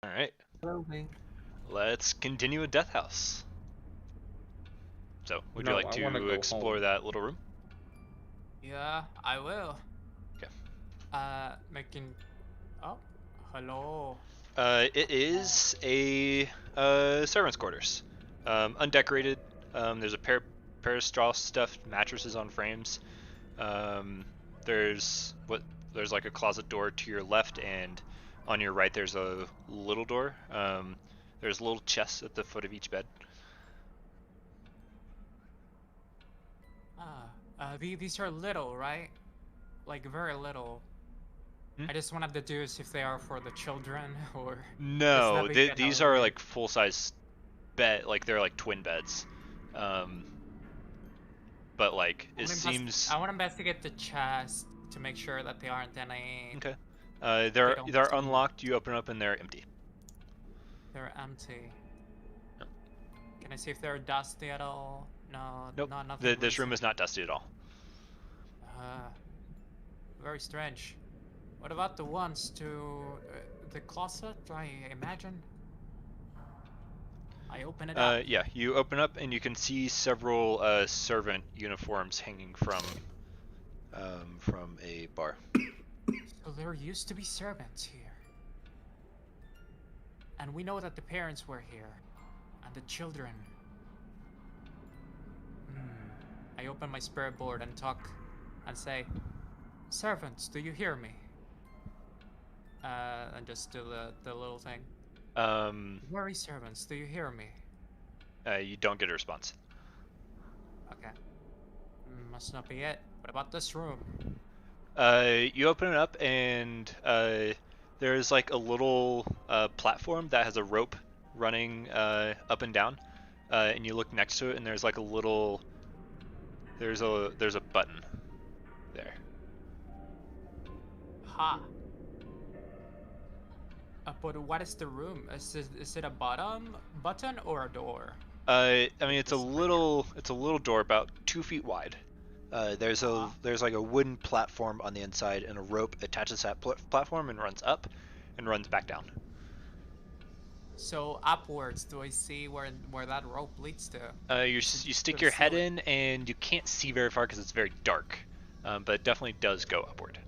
All right, Hello, Wing. let's continue with Death House. So, would you No, like I want to to go explore home. that little room? Yeah, I will. Okay. Making. Oh, hello. It is a servant's quarters, undecorated. There's a pair of straw stuffed mattresses on frames. Um, there's like a closet door to your left, and on your right there's a little door. There's little chests at the foot of each bed. These are little, right? Like very little. Hmm? I just wanted to do is if they are for the children or is No, that be kind these of are weird? like full size bed, like they're like twin beds. Um, but like it seems I want to investigate the chest to make sure that they aren't any. okay. They They're don't they're seem unlocked. You open up and they're empty. they're empty. No. Can I see if they're dusty at all? No, Nope. nothing This room recent. is not dusty at all. Uh, Very strange. What about the ones to the closet? I imagine. I open it up. Yeah, you open up and you can see several servant uniforms hanging from a bar. So there used to be servants here. And we know that the parents were here. And the children. I open my spirit board and talk and say, servants, do you hear me? And just do the little thing. Worry servants, do you hear me? You don't get a response. Okay. Must not be it. What about this room? You open it up and there's like a little platform that has a rope running up and down, and you look next to it and there's like a little there's a button there. Ha. But what is the room? Is it a button or a door? I mean it's a little door about 2 feet wide. There's like a wooden platform on the inside, and a rope attaches to that platform and runs up, and runs back down. So upwards, do I see where that rope leads to? You stick your head in, and you can't see very far because it's very dark, but it definitely does go upward.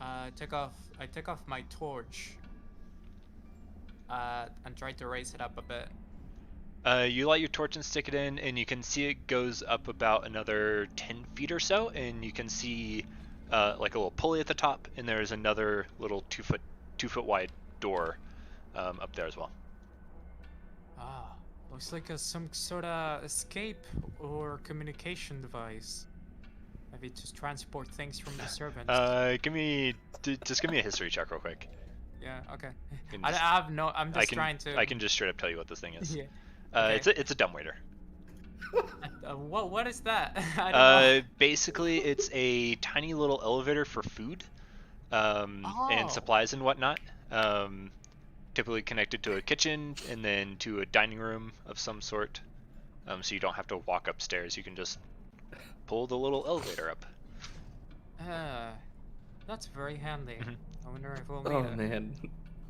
I take off my torch. And try to raise it up a bit. You light your torch and stick it in, and you can see it goes up about another 10 feet or so, and you can see like a little pulley at the top, and there's another little 2 foot wide door up there as well. Ah, looks like some sort of escape or communication device. Maybe to transport things from the servants. Just give me a history check real quick. Yeah. Okay. I have no. I'm just trying to. I can just straight up tell you what this thing is. Yeah. Okay. It's a dumbwaiter. What is that? I don't know. Basically, it's a tiny little elevator for food, and supplies and whatnot. Typically connected to a kitchen and then to a dining room of some sort. So you don't have to walk upstairs. You can just pull the little elevator up. That's very handy. Mm-hmm. I wonder if we'll need Oh it. man,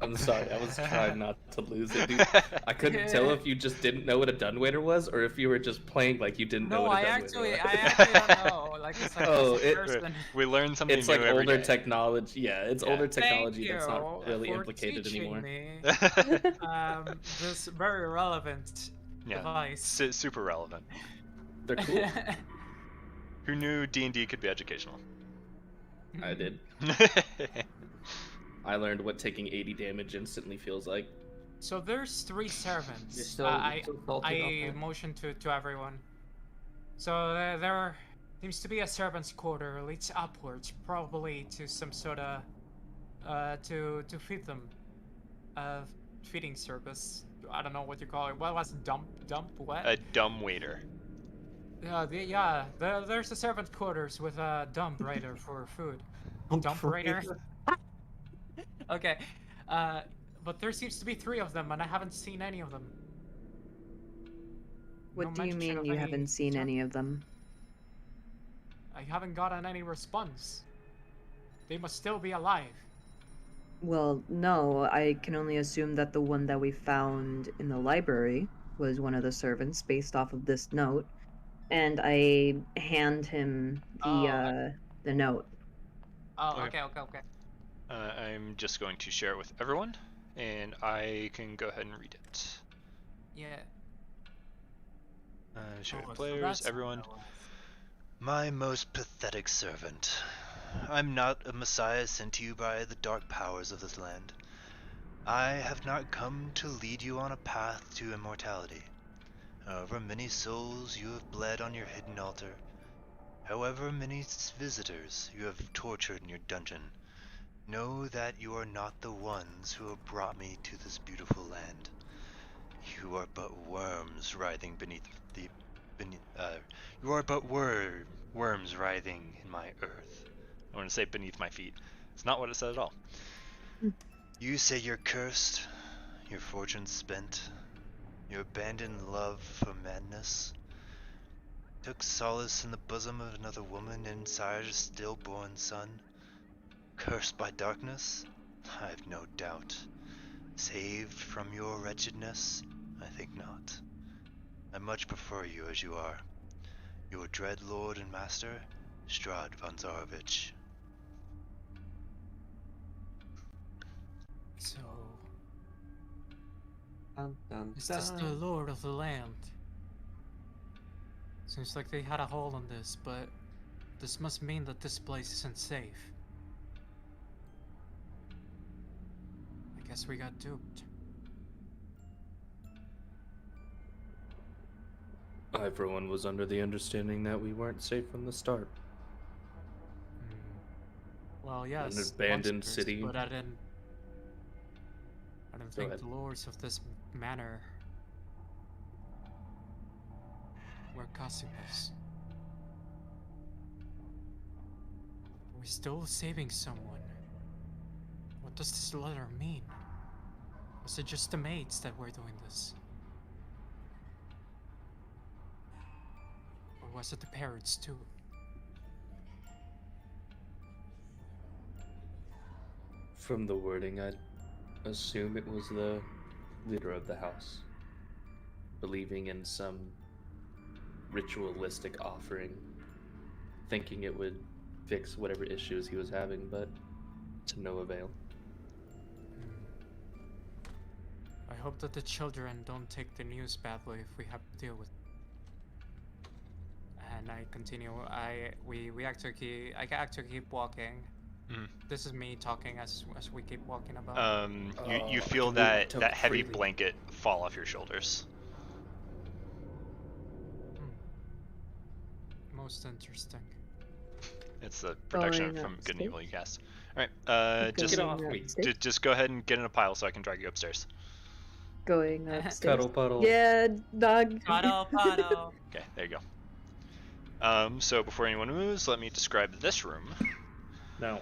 I'm sorry. I was trying not to lose it, dude. I couldn't tell if you just didn't know what a dumbwaiter was, or if you were just playing like you didn't know No, what a I dumbwaiter was. actually don't know. Like it's like Oh, this person. We learn something It's new like every older day. technology. Yeah, it's Yeah. older Thank technology you that's not really for implicated teaching anymore. me. This very relevant device. Super relevant. They're cool. Who knew D&D could be educational? I did. I learned what taking 80 damage instantly feels like. So there's 3 servants. You're still I salty about that? motion to everyone. So there seems to be a servant's quarter leads upwards, probably to some sort of to feed them, feeding service. I don't know what you call it. What was it? Dump what? A dumbwaiter. There's a servant quarters with a dump raider for food. Dump raider. Okay, but there seems to be 3 of them, and I haven't seen any of them. What No do you mention mean of you any haven't seen any of them? I haven't gotten any response. They must still be alive. Well, no, I can only assume that the one that we found in the library was one of the servants based off of this note, and I hand him Oh, the note. oh, Okay. okay, okay, okay. I'm just going to share it with everyone, and I can go ahead and read it. Yeah. Share with Oh, so players, that's how everyone. that was. My most pathetic servant. I'm not a messiah sent to you by the dark powers of this land. I have not come to lead you on a path to immortality. However many souls you have bled on your hidden altar, however many visitors you have tortured in your dungeon, know that you are not the ones who have brought me to this beautiful land. You are but worms writhing you are but worms writhing in my earth. I want to say beneath my feet. It's not what it said at all. You say you're cursed, your fortune spent, your abandoned love for madness, took solace in the bosom of another woman and sired a stillborn son. Cursed by darkness? I have no doubt. Saved from your wretchedness? I think not. I much prefer you as you are. Your dread lord and master, Strahd von Zarovich. So, Dun, dun, is this the dun. lord of the land? Seems like they had a hold on this, but this must mean that this place isn't safe. I guess we got duped. I, for one, was under the understanding that we weren't safe from the start. Well, yes, abandoned monsters, city. but I didn't Go think ahead. the lords of this manor were causing this. Are we still saving someone? What does this letter mean? Was it just the maids that were doing this? Or was it the parrots too? From the wording, I'd assume it was the leader of the house, believing in some ritualistic offering, thinking it would fix whatever issues he was having, but to no avail. I hope that the children don't take the news badly if we have to deal with it. And I continue. We actually I actually keep walking. This is me talking as we keep walking about. You I feel can that talk that heavy freely. blanket fall off your shoulders. Most interesting. It's the protection Going from good and evil you cast. All right, Going Get off me. upstairs? just go ahead and get in a pile so I can drag you upstairs. Going upstairs. Cuddle puddle. Yeah, dog. Puddle. Okay, there you go. So before anyone moves, let me describe this room. No.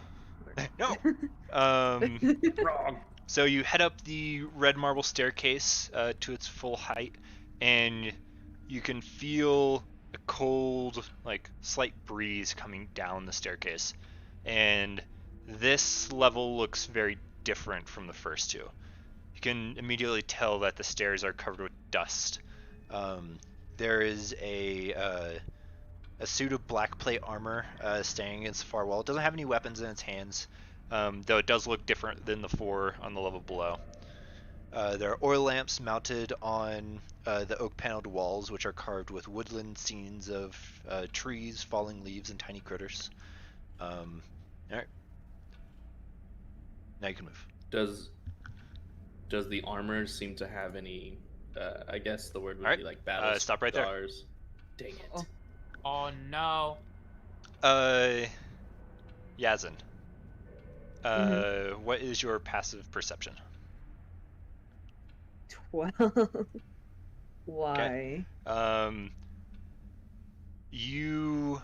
No. Wrong. So you head up the red marble staircase to its full height, and you can feel a cold, like slight breeze coming down the staircase. And this level looks very different from the first two. You can immediately tell that the stairs are covered with dust. There is a suit of black plate armor standing against the far wall. It doesn't have any weapons in its hands, though it does look different than the four on the level below. There are oil lamps mounted on the oak paneled walls, which are carved with woodland scenes of trees, falling leaves, and tiny critters. Alright. Now you can move. Does the armor seem to have any I guess the word would Alright, be like battle stop right there. scars? Dang it. Oh. Oh no. Yazin. What is your passive perception? 12. Why? You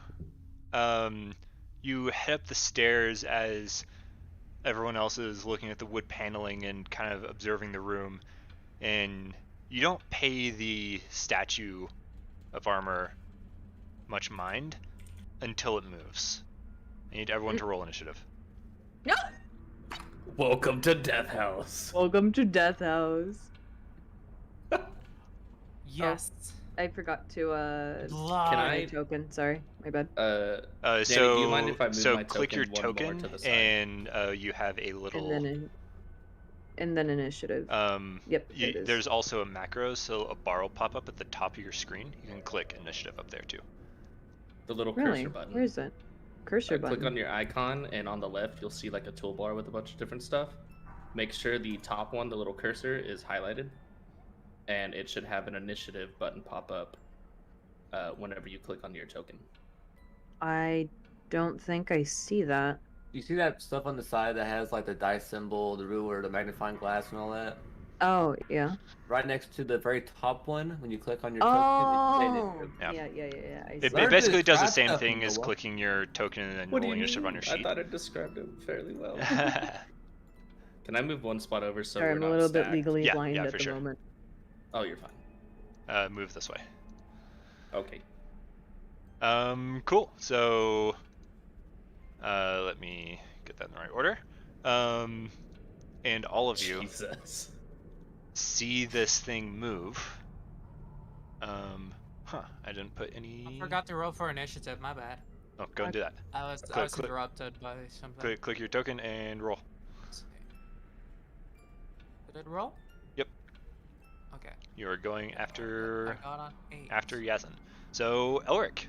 head up the stairs as everyone else is looking at the wood paneling and kind of observing the room, and you don't pay the statue of armor much mind until it moves. I need everyone to roll initiative. No! Welcome to Death House. Welcome to Death House. Yes. I forgot to Blood. Can my I- token. Sorry, my bad. Danny, So do you mind if I move so my click your token one more token, to the side? and you have a little. And then initiative. Yep, there it is. There's also a macro, so a bar will pop up at the top of your screen. You can click initiative up there too. The little Really? cursor button. Where is that? Cursor button. Click on your icon, and on the left, you'll see like a toolbar with a bunch of different stuff. Make sure the top one, the little cursor, is highlighted, and it should have an initiative button pop up whenever you click on your token. I don't think I see that. You see that stuff on the side that has like the dice symbol, the ruler, the magnifying glass, and all that? Oh, yeah. Right next to the very top one, when you click on your Oh, token, Yeah. yeah. I It see. Learn basically to does the describe same stuff, thing as Noah. clicking your token and then What do rolling you initiative on mean? your I sheet. thought it described it fairly well. Can I move one spot over so Sorry, we're I'm not a little bit stacked? legally Yeah, blind yeah, at for the sure. moment. Oh, you're fine. Move this way. Okay. Cool. So, let me get that in the right order. And all of you Jesus. see this thing move. I didn't put any. I forgot to roll for initiative. My bad. Oh, go and do that. I was Click. interrupted by something. Click your token and roll. Did it roll? Yep. Okay. You are going after I got on 8. Yazan. So Elric,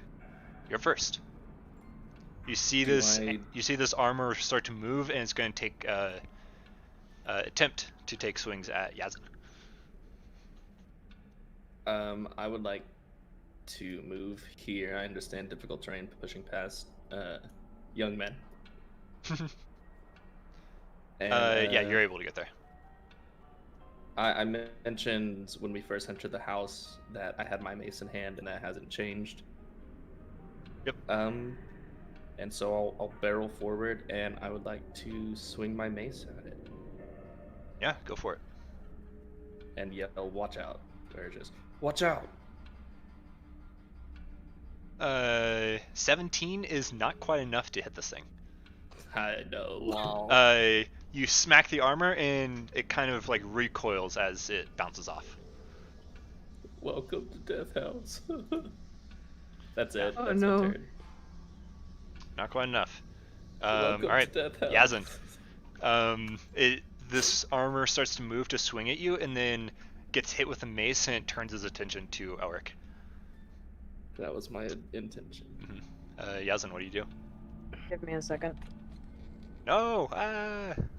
you're first. You see this. You see this armor start to move, and it's going to take attempt to take swings at Yazan. I would like to move here. I understand difficult terrain pushing past young men. And, yeah, you're able to get there. I mentioned when we first entered the house that I had my mace in hand, and that hasn't changed. Yep. And so I'll barrel forward, and I would like to swing my mace at it Yeah, go for it. and yell, "Watch out!" Or just "Watch out!" 17 is not quite enough to hit this thing. I know. Wow. You smack the armor, and it kind of like recoils as it bounces off. Welcome to Death House. That's it. Oh, That's no. my turn. Not quite enough. Welcome All right, to Death House. Yazan. This armor starts to move to swing at you, and then gets hit with a mace, and it turns his attention to Elric. That was my intention. Yazan, what do you do? Give me a second. No!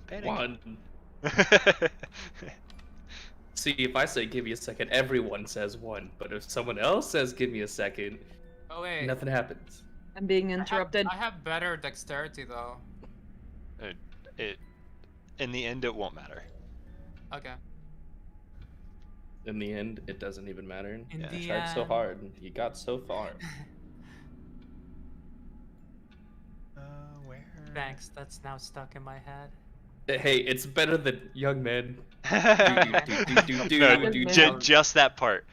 Panic. One. See, if I say give me a second, everyone says one. But if someone else says give me a second, Oh wait. nothing happens. I'm being interrupted. I have better dexterity though. In the end, it won't matter. Okay. In the end, it doesn't even matter. In You the tried so end. hard, and you got so far. Where? Thanks. That's now stuck in my head. Hey, it's better than young men. No, just that part.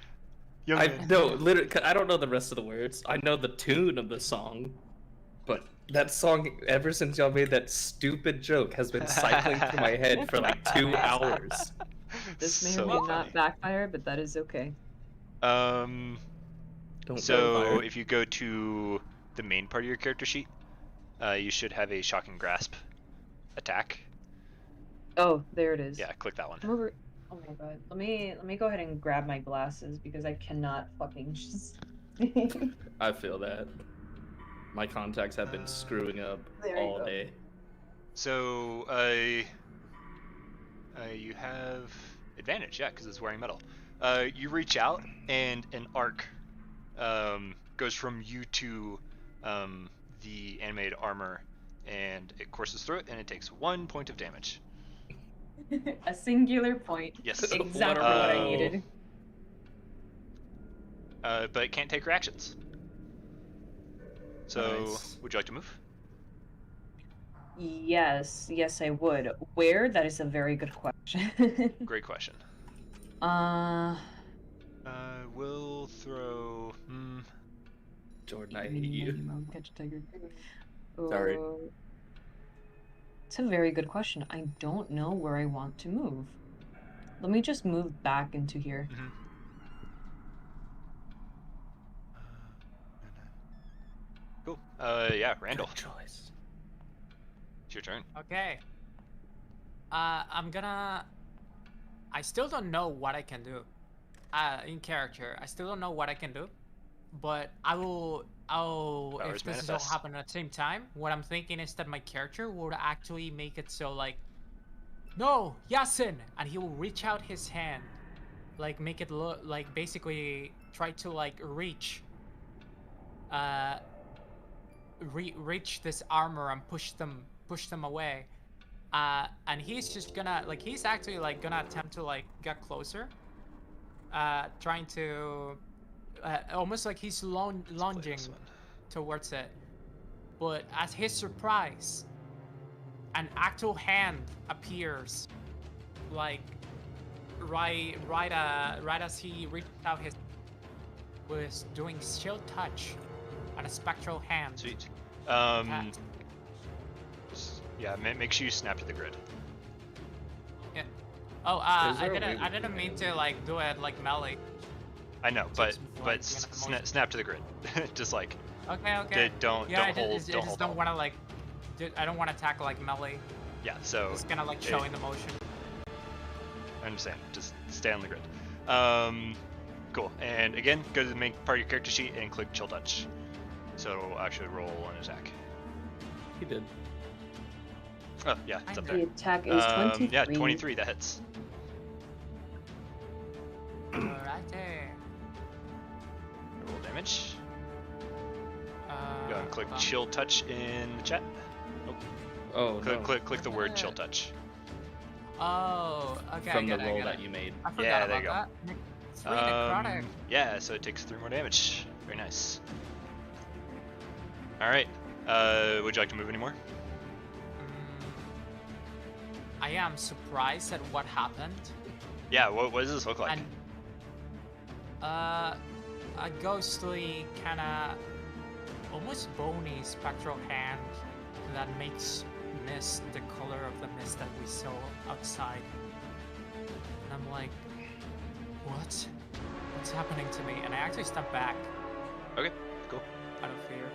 Young I man. no, literally, 'cause I don't know the rest of the words. I know the tune of the song, but that song, ever since y'all made that stupid joke, has been cycling through my head for like 2 hours. This may So or may funny. not backfire, but that is okay. Don't So backfire. if you go to the main part of your character sheet, you should have a shocking grasp attack. Oh, there it is. Yeah, click that one. I'm over. Oh my god. Let me go ahead and grab my glasses because I cannot fucking just. I feel that. My contacts have been screwing up There you all go. day. So you have advantage, yeah, because it's wearing metal. You reach out, and an arc goes from you to the animated armor, and it courses through it, and it takes 1 point of damage. A singular point. Yes. Exactly what I needed. But it can't take reactions. So, Nice. would you like to move? Yes, I would. Where? That is a very good question. Great question. We'll throw. Jordan, I hate you. Catch a tiger. Sorry. It's a very good question. I don't know where I want to move. Let me just move back into here. Mm-hmm. Cool. Yeah, Randall. Good choice. It's your turn. Okay. I still don't know what I can do. In character, I still don't know what I can do, but I'll Powers if this is all manifest. happening at the same time, what I'm thinking is that my character would actually make it so like, no, Yasin, and he will reach out his hand, like make it look like basically try to like reach reach this armor and push them away. And he's just gonna like he's actually like gonna attempt to like get closer, trying to almost like he's lunging towards it. But at his surprise, an actual hand appears, like right as he reached out his was doing shield touch on a spectral hand. Sweet. Attack. Yeah, make sure you snap to the grid. Yeah. Oh, Is there a way I we didn't can mean make to like do it like melee. I know, but Takes like but minute motion. snap to the grid. Just like Okay. don't Yeah, I hold just, I don't just hold don't on. want to like. I don't want to tackle like melee. Yeah, so It's gonna like showing the motion. I understand. Just stay on the grid. Cool. And again, go to the main part of your character sheet and click Chill Touch. So it'll actually roll an attack. He did. Oh yeah, it's up The there. attack is 23. Yeah, 23. That hits. Alright there. Roll damage. Uh, Go and click hold on. Chill Touch in the chat. Oh, Click the word Chill Touch. Oh, okay. From I the get it, I roll get that it. you made. I forgot Yeah, there about you that. 3 necrotic. Yeah, so it takes 3 more damage. Very nice. All right. Would you like to move anymore? I am surprised at what happened. Yeah. What does this look like? And a ghostly kind of almost bony spectral hand that makes mist the color of the mist that we saw outside. And I'm like, what? What's happening to me? And I actually step back Okay. Cool. out of fear.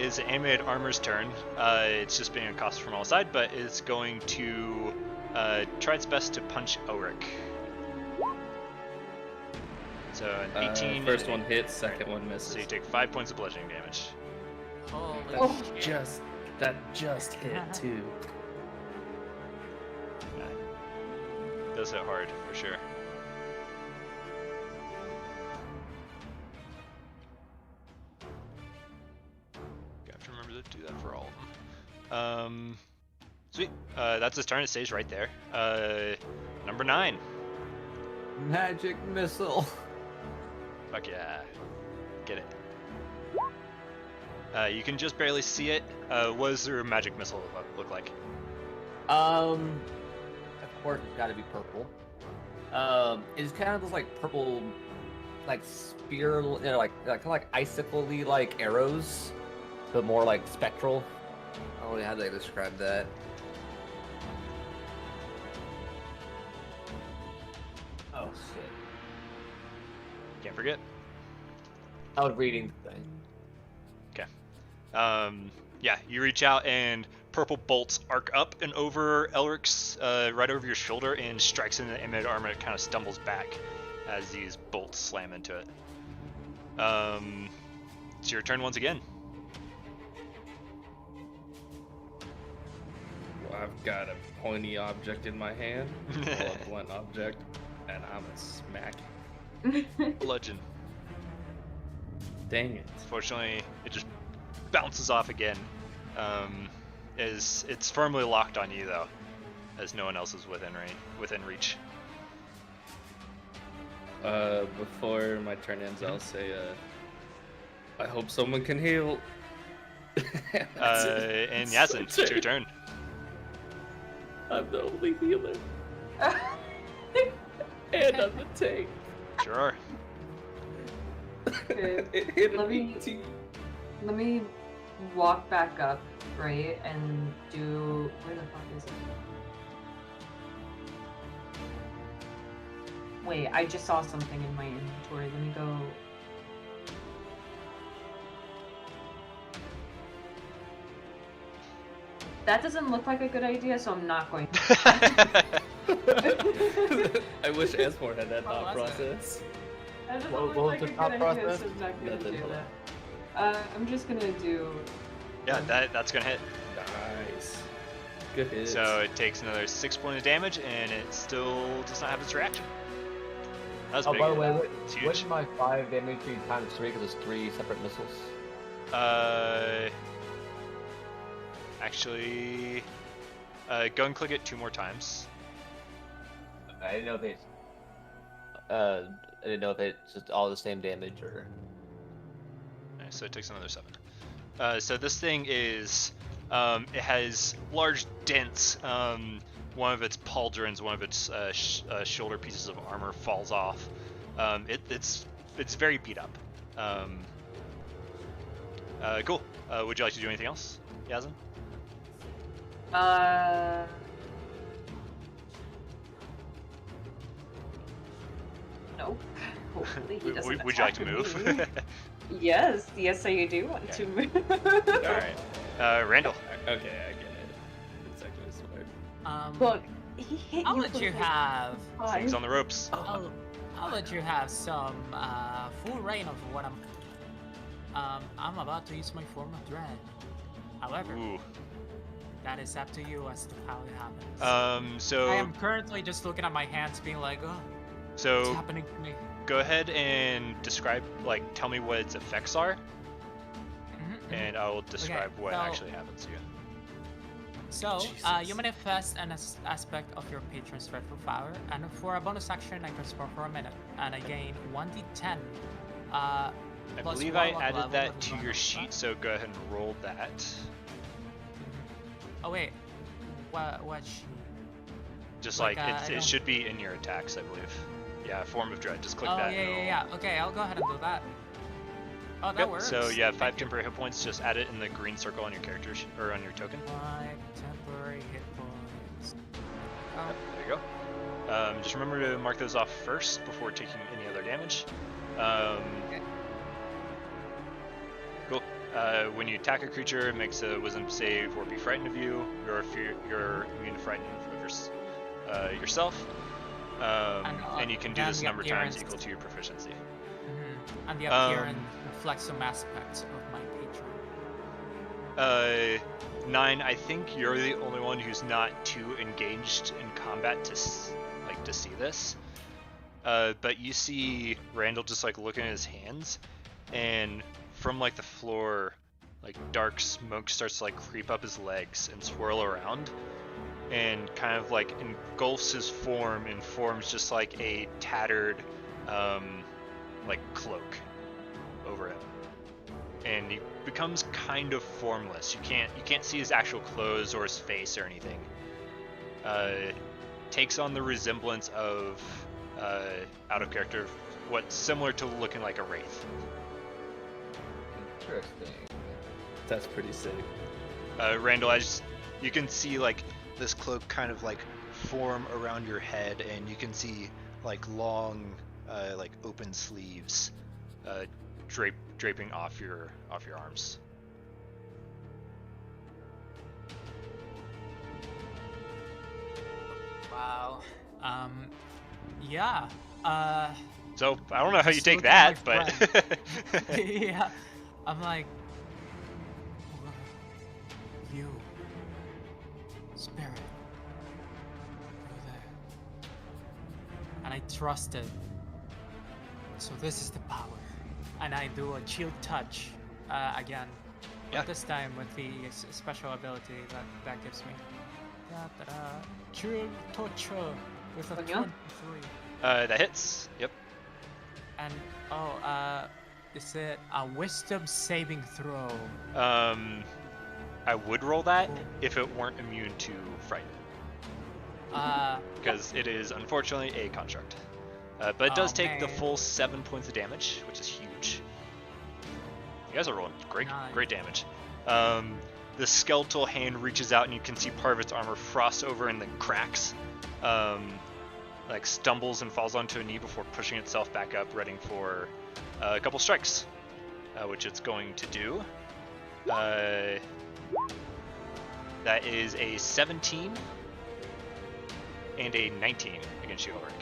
Is Animated Armor's turn. It's just being accosted from all sides, but it's going to try its best to punch Ulrich. So an 18. First one hits, second one misses. So you take 5 points of bludgeoning damage. Holy That shit. just hit too. Does hit hard for sure. You have to remember to do that for all of them. Sweet. That's his turn. It stays right there. Number 9. Magic missile. Fuck yeah. Get it. You can just barely see it. What does their magic missile look like? Of course, it's got to be purple. It's kind of those like purple, like spear, you know, like kind of like icicle-y like arrows, but more like spectral. I don't know how to describe that. Oh shit! Can't forget. I was reading the thing. Yeah, you reach out and purple bolts arc up and over Elric's, right over your shoulder, and strikes into the animated armor. It kind of stumbles back as these bolts slam into it. It's your turn once again. Well, I've got a pointy object in my hand, or a blunt object, and I'm a smack. Bludgeon. Dang it. Fortunately, it just bounces off again. It's firmly locked on you though, as no one else is within reach. Before my turn ends, I'll say, I hope someone can heal. And Yasin, it's your turn. I'm the only healer. And I'm the tank. Sure. Okay. It hit an Let me- 18. Let me walk back up right, and do where the fuck is it? Wait, I just saw something in my inventory. Let me go. That doesn't look like a good idea, so I'm not going to. I wish Asmore had that thought was it? process. That doesn't What look was like the a good thought idea, process? so I'm not going to Nothing, do hold that. I'm just gonna do. Yeah, that's gonna hit. Nice. Good hit. So it takes another 6 points of damage, and it still does not have its reaction. That was Oh, big. by the way, It's huge. wouldn't my 5 damage be times 3 because it's 3 separate missiles? Actually, go and click it 2 more times. I didn't know if it's. I didn't know if it's just all the same damage or. Okay, so it takes another 7. So this thing is, it has large dents. One of its pauldrons, one of its shoulder pieces of armor falls off. It's very beat up. Cool. Would you like to do anything else, Yazin? No. Hopefully he doesn't Would you like to attack move? me. Yes, I do want Okay. to move. All right. Randall. Okay, I get it. It's actually smart. Look, he hit I'll you let for you like have. Things on the ropes. I'll let you have some full reign of what I'm about to use my form of dread. However, Ooh. that is up to you as to how it happens. So I am currently just looking at my hands, being like, oh, what's so happening to me? go ahead and describe, tell me what its effects are, Mhm, mhm. and I will describe what so- actually happens to you. So, Jesus. you manifest an aspect of your patron's dreadful power, and for a bonus action, I transform for a minute, and I gain 1d10. I plus believe I warlock added level that of to your bonus. sheet, so go ahead and roll that. Oh wait, what sheet? Just Like, like, I it don't- should be in your attacks, I believe. Yeah, form of dread. Just click Oh that. yeah, and it'll- yeah. Okay, I'll go ahead and do that. Oh, that Yep, works. so you have 5 Thank you. temporary hit points. Just add it in the green circle on your character or on your token. 5 temporary hit points. Oh, Yep, there you go. Just remember to mark those off first before taking any other damage. okay. Cool. When you attack a creature, it makes a wisdom save or be frightened of you. You're immune to frightened of yourself. And you can do and this a the number of times appearance. equal to your proficiency. And the appearance reflects some aspects of my patron. 9. I think you're the only one who's not too engaged in combat to see this. But you see Randall just looking at his hands, and from the floor, dark smoke starts to creep up his legs and swirl around, and kind of engulfs his form and forms just a tattered cloak over him, and he becomes kind of formless. You can't see his actual clothes or his face or anything. Takes on the resemblance of out of character, what's similar to looking like a wraith. Interesting. That's pretty sick. Randall, you can see this cloak kind of form around your head, and you can see long open sleeves draping off your arms. Wow. Yeah. So I don't know how you Just take look at that, my but yeah. I'm like, you, spirit, you're there, and I trusted. So this is the power, and I do a chill touch again. But Yeah. this time with the special ability that gives me. Chill touch with a Oh, yeah? 23. that hits. Yep. And is it a wisdom saving throw? I would roll that if it weren't immune to fright, because it is unfortunately a construct. But it does Oh, take the man. full 7 points of damage, which is huge. You guys are rolling great Nice. damage. the skeletal hand reaches out and you can see part of its armor frost over and then cracks. Like stumbles and falls onto a knee before pushing itself back up, ready for a couple strikes, which it's going to do. That is a 17 and a 19 against you, Ulrich.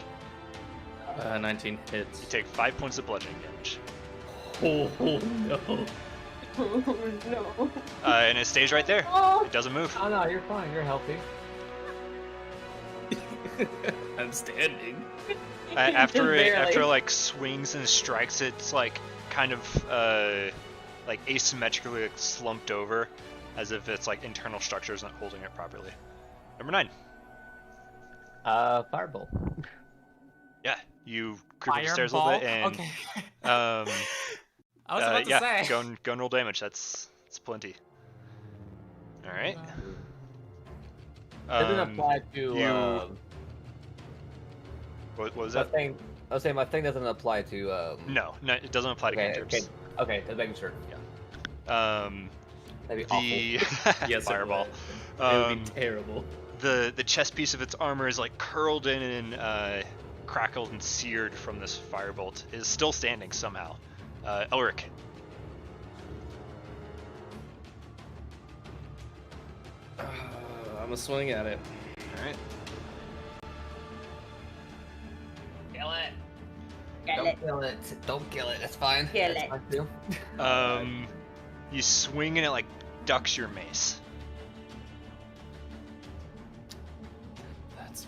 19 hits. You take 5 points of bludgeoning damage. Oh no. Oh no. And it stays right there. Oh. It doesn't move. Oh no, you're fine. You're healthy. I'm standing. After it Barely. like swings and strikes, it's like kind of like asymmetrically like, slumped over, as if its like internal structure isn't holding it properly. Number 9. Firebolt. Yeah, you creep up the stairs a little bit and Okay. um, I was about to yeah, say. go and roll damage. That's plenty. All right. Doesn't apply to. you- What was My that? thing. I was saying my thing doesn't apply to. No, it doesn't apply to Okay. cantrips. Okay. Just making sure. Um, That'd be awful. the Yes, fireball. It would be terrible. The chest piece of its armor is like curled in and crackled and seared from this firebolt. It is still standing somehow. Elric. I'm gonna swing at it. All right. Kill it. Kill Don't it. kill it. Don't kill it. That's fine. Kill That's it. fine too. You swing and it like ducks your mace.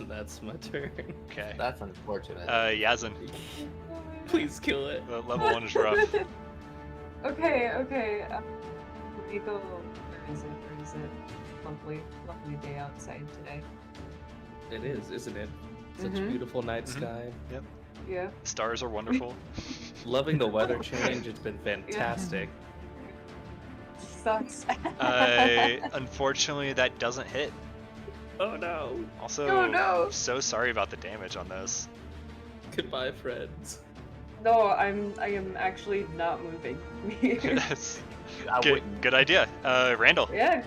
That's my turn. Okay. That's unfortunate. Yazin. Please kill it. Level 1 is rough. Okay. Let me go. Where is it? Lovely day outside today. It is, isn't it? Such Mhm. beautiful night Mhm. sky. Yeah. Stars are wonderful. Loving the weather change. It's been fantastic. Sucks. Unfortunately, that doesn't hit. Oh no. Also, Oh, no. so sorry about the damage on those. Goodbye, friends. No, I am actually not moving. That's I good, wouldn't. good idea. Randall. Yeah.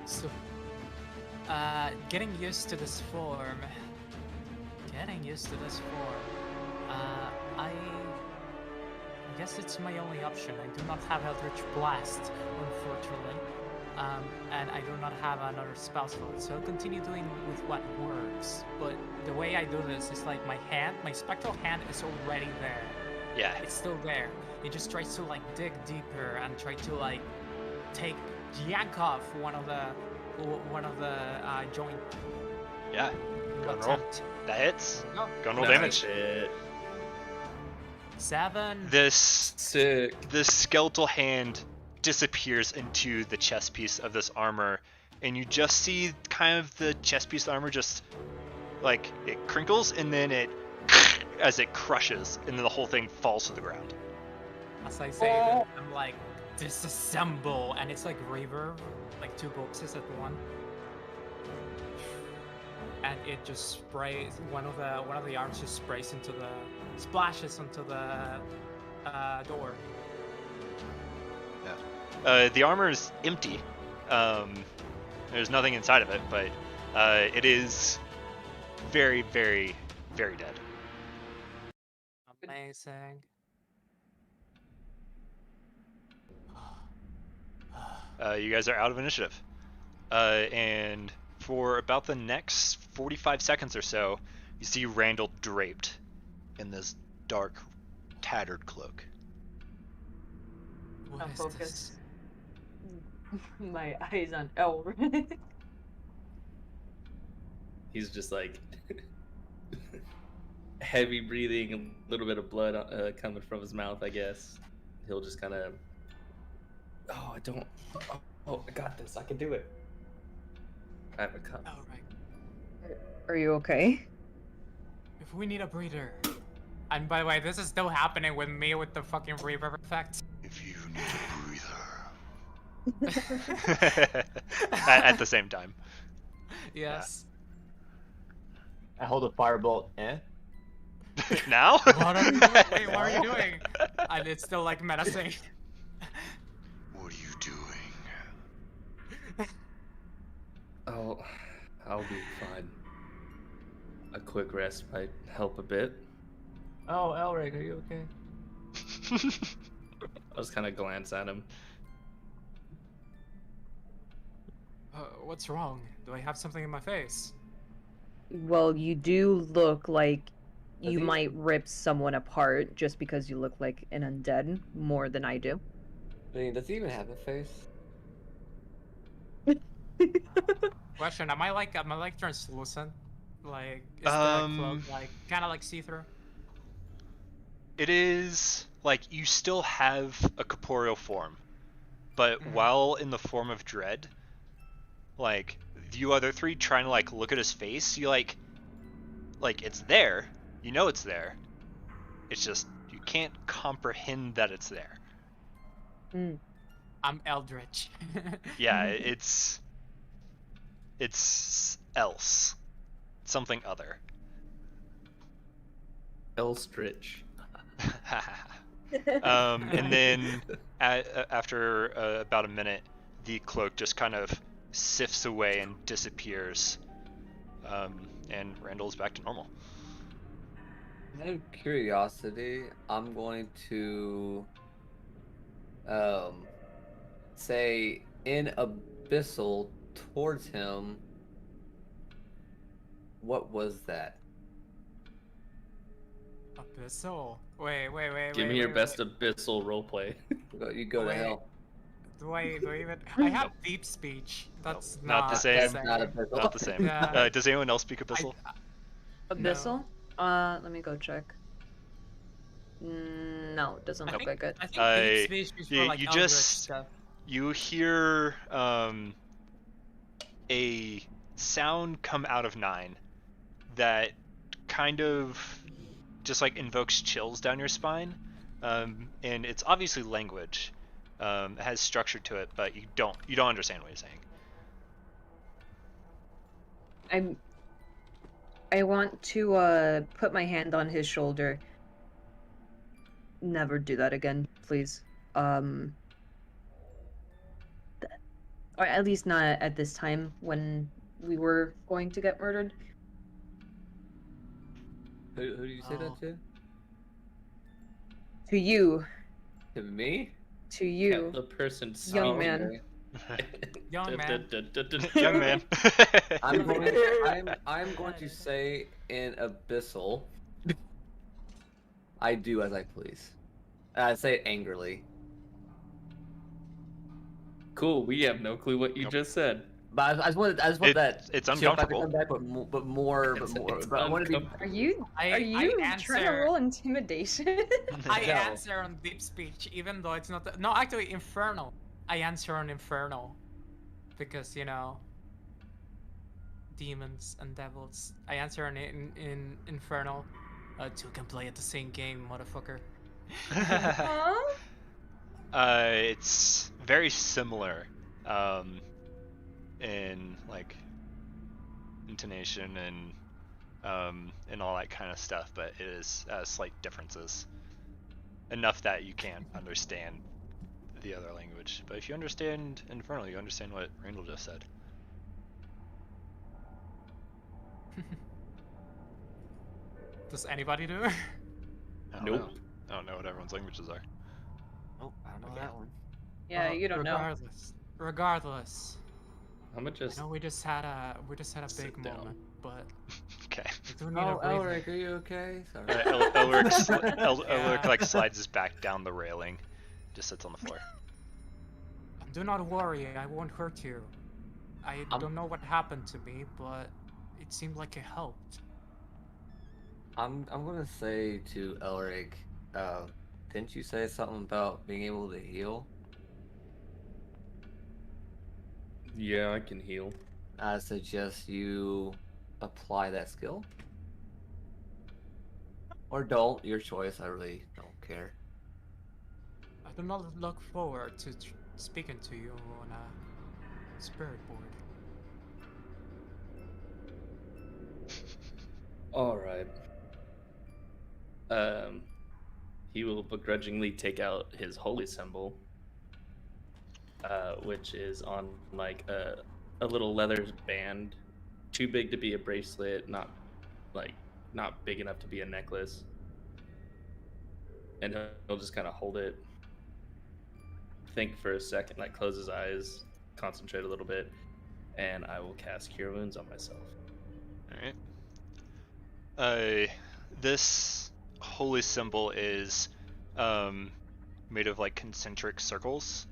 So, getting used to this form. I guess it's my only option. I do not have Eldritch Blast, unfortunately. And I do not have another spell slot, so I'll continue doing with what works. But the way I do this is like my spectral hand is already there. Yeah. It's still there. It just tries to like dig deeper and try to like yank off one of the joint. Yeah. Go and roll. Attempt. That hits. Go. Go and roll Nice. damage. Shit. 7. This Sick. skeletal hand disappears into the chest piece of this armor, and you just see kind of the chest piece armor just like it crinkles and then it as it crushes, and then the whole thing falls to the ground. As I say that, I'm like disassemble, and it's like reverb, like 2 boxes at one. And it just sprays one of the arms just splashes into the door. The armor is empty. There's nothing inside of it, but it is very, very, very dead. Amazing. You guys are out of initiative. And for about the next 45 seconds or so, you see Randall draped in this dark, tattered cloak. What I'm is focused. this? My eyes on Elrin. He's just like heavy breathing, a little bit of blood coming from his mouth, I guess. He'll just kind of. Oh, I don't. Oh, I got this. I can do it. I have a cup. All right. Are you okay? If we need a breather. And by the way, this is still happening with me with the fucking reverb effect. If you need a at the same time. Yes. I hold a firebolt. Now? What are you doing? Wait, what are you doing? And it's still like menacing. What are you doing? I'll be fine. A quick rest might help a bit. Oh, Elric, are you okay? I was kind of glance at him. What's wrong? Do I have something in my face? Well, you do look like you he- might rip someone apart just because you look like an undead more than I do. I mean, does he even have a face? Question: am I like translucent? Like, is the cloak like kind of like see-through? It is like you still have a corporeal form, but Mhm. while in the form of dread, like you other three trying to like look at his face, you like it's there. You know it's there. It's just you can't comprehend that it's there. Mm. I'm Eldritch. Yeah, it's else. Something other. Elstrich. And then after about a minute, the cloak just kind of sifts away and disappears. And Randall's back to normal. Out of curiosity, I'm going to say in abyssal towards him. What was that? Abyssal. Wait. Give me your best abyssal roleplay. You go to Wait. hell. Do I even? I have deep speech. That's Not the not same. That's not abyssal. Not the same. Yeah. Does anyone else speak Abyssal? Abyssal? Let me go check. No, it doesn't look like it. I think deep speech is for like you Eldritch just- stuff. You hear a sound come out of 9 that kind of just like invokes chills down your spine, and it's obviously language. It has structure to it, but you don't understand what he's saying. I want to put my hand on his shoulder. Never do that again, please. Or at least not at this time when we were going to get murdered. Who do you say Oh. that to? To you. To me? To you. The person Young speaking. man. Young man. Young man. I'm going to say in abyssal. I do as I please. I say it angrily. Cool. We have no clue what you Nope. just said. But I just want that. It's chill back to uncomfortable. come back, but more. It's But I want to be. Are you I trying to answer- roll intimidation? I No. answer on deep speech, even though it's not. No, actually, infernal. I answer on infernal, because demons and devils. I answer in infernal. Two can play at the same game, motherfucker. Huh? It's very similar in like intonation and all that kind of stuff, but it is slight differences. Enough that you can't understand the other language. But if you understand Infernal, you understand what Randall just said. Does anybody do? I don't Nope. know. I don't know what everyone's languages are. Oh, I don't know Okay. that one. Yeah, you don't know. Regardless. I'm gonna I just know we just had a sit big down. moment, but Okay. we do need Oh, a breather. Elric, are you okay? Sorry. Elric like slides his back down the railing, just sits on the floor. Do not worry, I won't hurt you. I don't know what happened to me, but it seemed like it helped. I'm gonna say to Elric, didn't you say something about being able to heal? Yeah, I can heal. I suggest you apply that skill. Or don't, your choice, I really don't care. I do not look forward to speaking to you on a spirit board. All right. He will begrudgingly take out his holy symbol, which is on like a little leather band, too big to be a bracelet, not big enough to be a necklace. And he'll just kind of hold it, think for a second, like close his eyes, concentrate a little bit, and I will cast Cure Wounds on myself. Alright. This holy symbol is made of like concentric circles,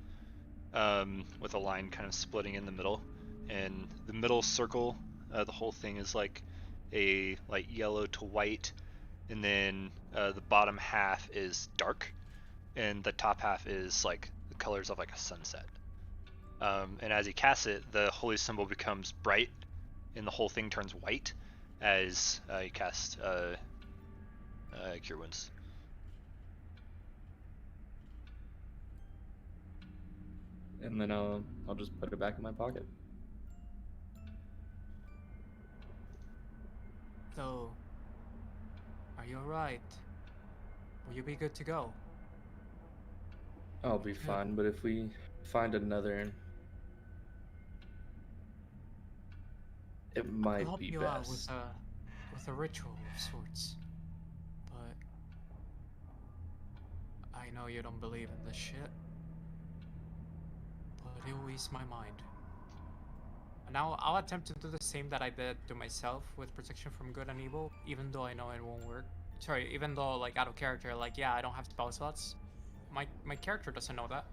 with a line kind of splitting in the middle. And the middle circle, the whole thing is like a light yellow to white, and then the bottom half is dark, and the top half is like the colors of like a sunset. And as he casts it, the holy symbol becomes bright, and the whole thing turns white as you cast Cure Wounds. And then I'll just put it back in my pocket. So, are you alright? Will you be good to go? I'll be fine, but if we find another, it I'll might help be you out best. with a ritual of sorts. But I know you don't believe in this shit. But it will ease my mind. And now I'll attempt to do the same that I did to myself with protection from good and evil, even though I know it won't work. Sorry, even though like out of character, like yeah, I don't have spell slots. My character doesn't know that.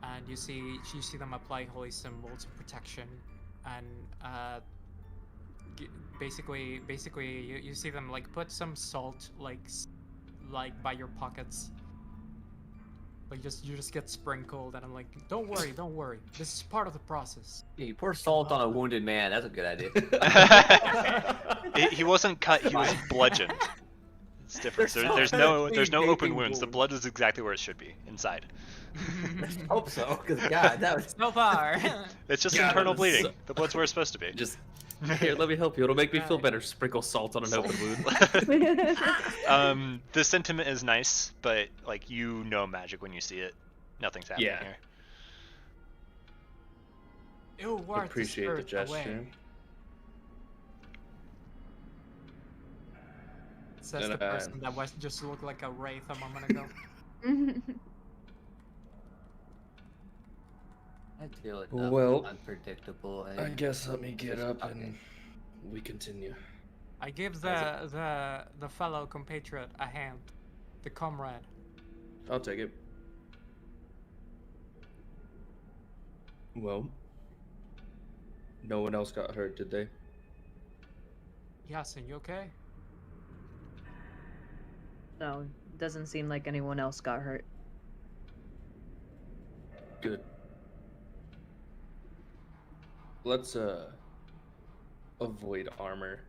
And you see them apply holy symbols of protection, and basically you see them like put some salt like by your pockets. Like you just get sprinkled, and I'm like, don't worry, this is part of the process. Yeah, you pour salt on a wounded man. That's a good idea. He wasn't cut; he was bludgeoned. It's different. There's no open wounds. The blood is exactly where it should be, inside. Let's hope so, because God, that was So far. It's just Yeah, internal that was bleeding. so- The blood's where it's supposed to be. Just here, let me help you. It'll make me feel Right. better. Sprinkle salt on an open wound. The sentiment is nice, but like you know magic when you see it. Nothing's happening Yeah. here. It'll ward Appreciate the spirit gesture. away. Says And, the person that was just looked like a wraith a moment ago. I feel it. Well, Unpredictable. I guess let me get up Okay. and we continue. I give the fellow compatriot a hand, the comrade. I'll take it. Well, no one else got hurt, did they? Yasin, you okay? No, doesn't seem like anyone else got hurt. Good. Let's avoid armor.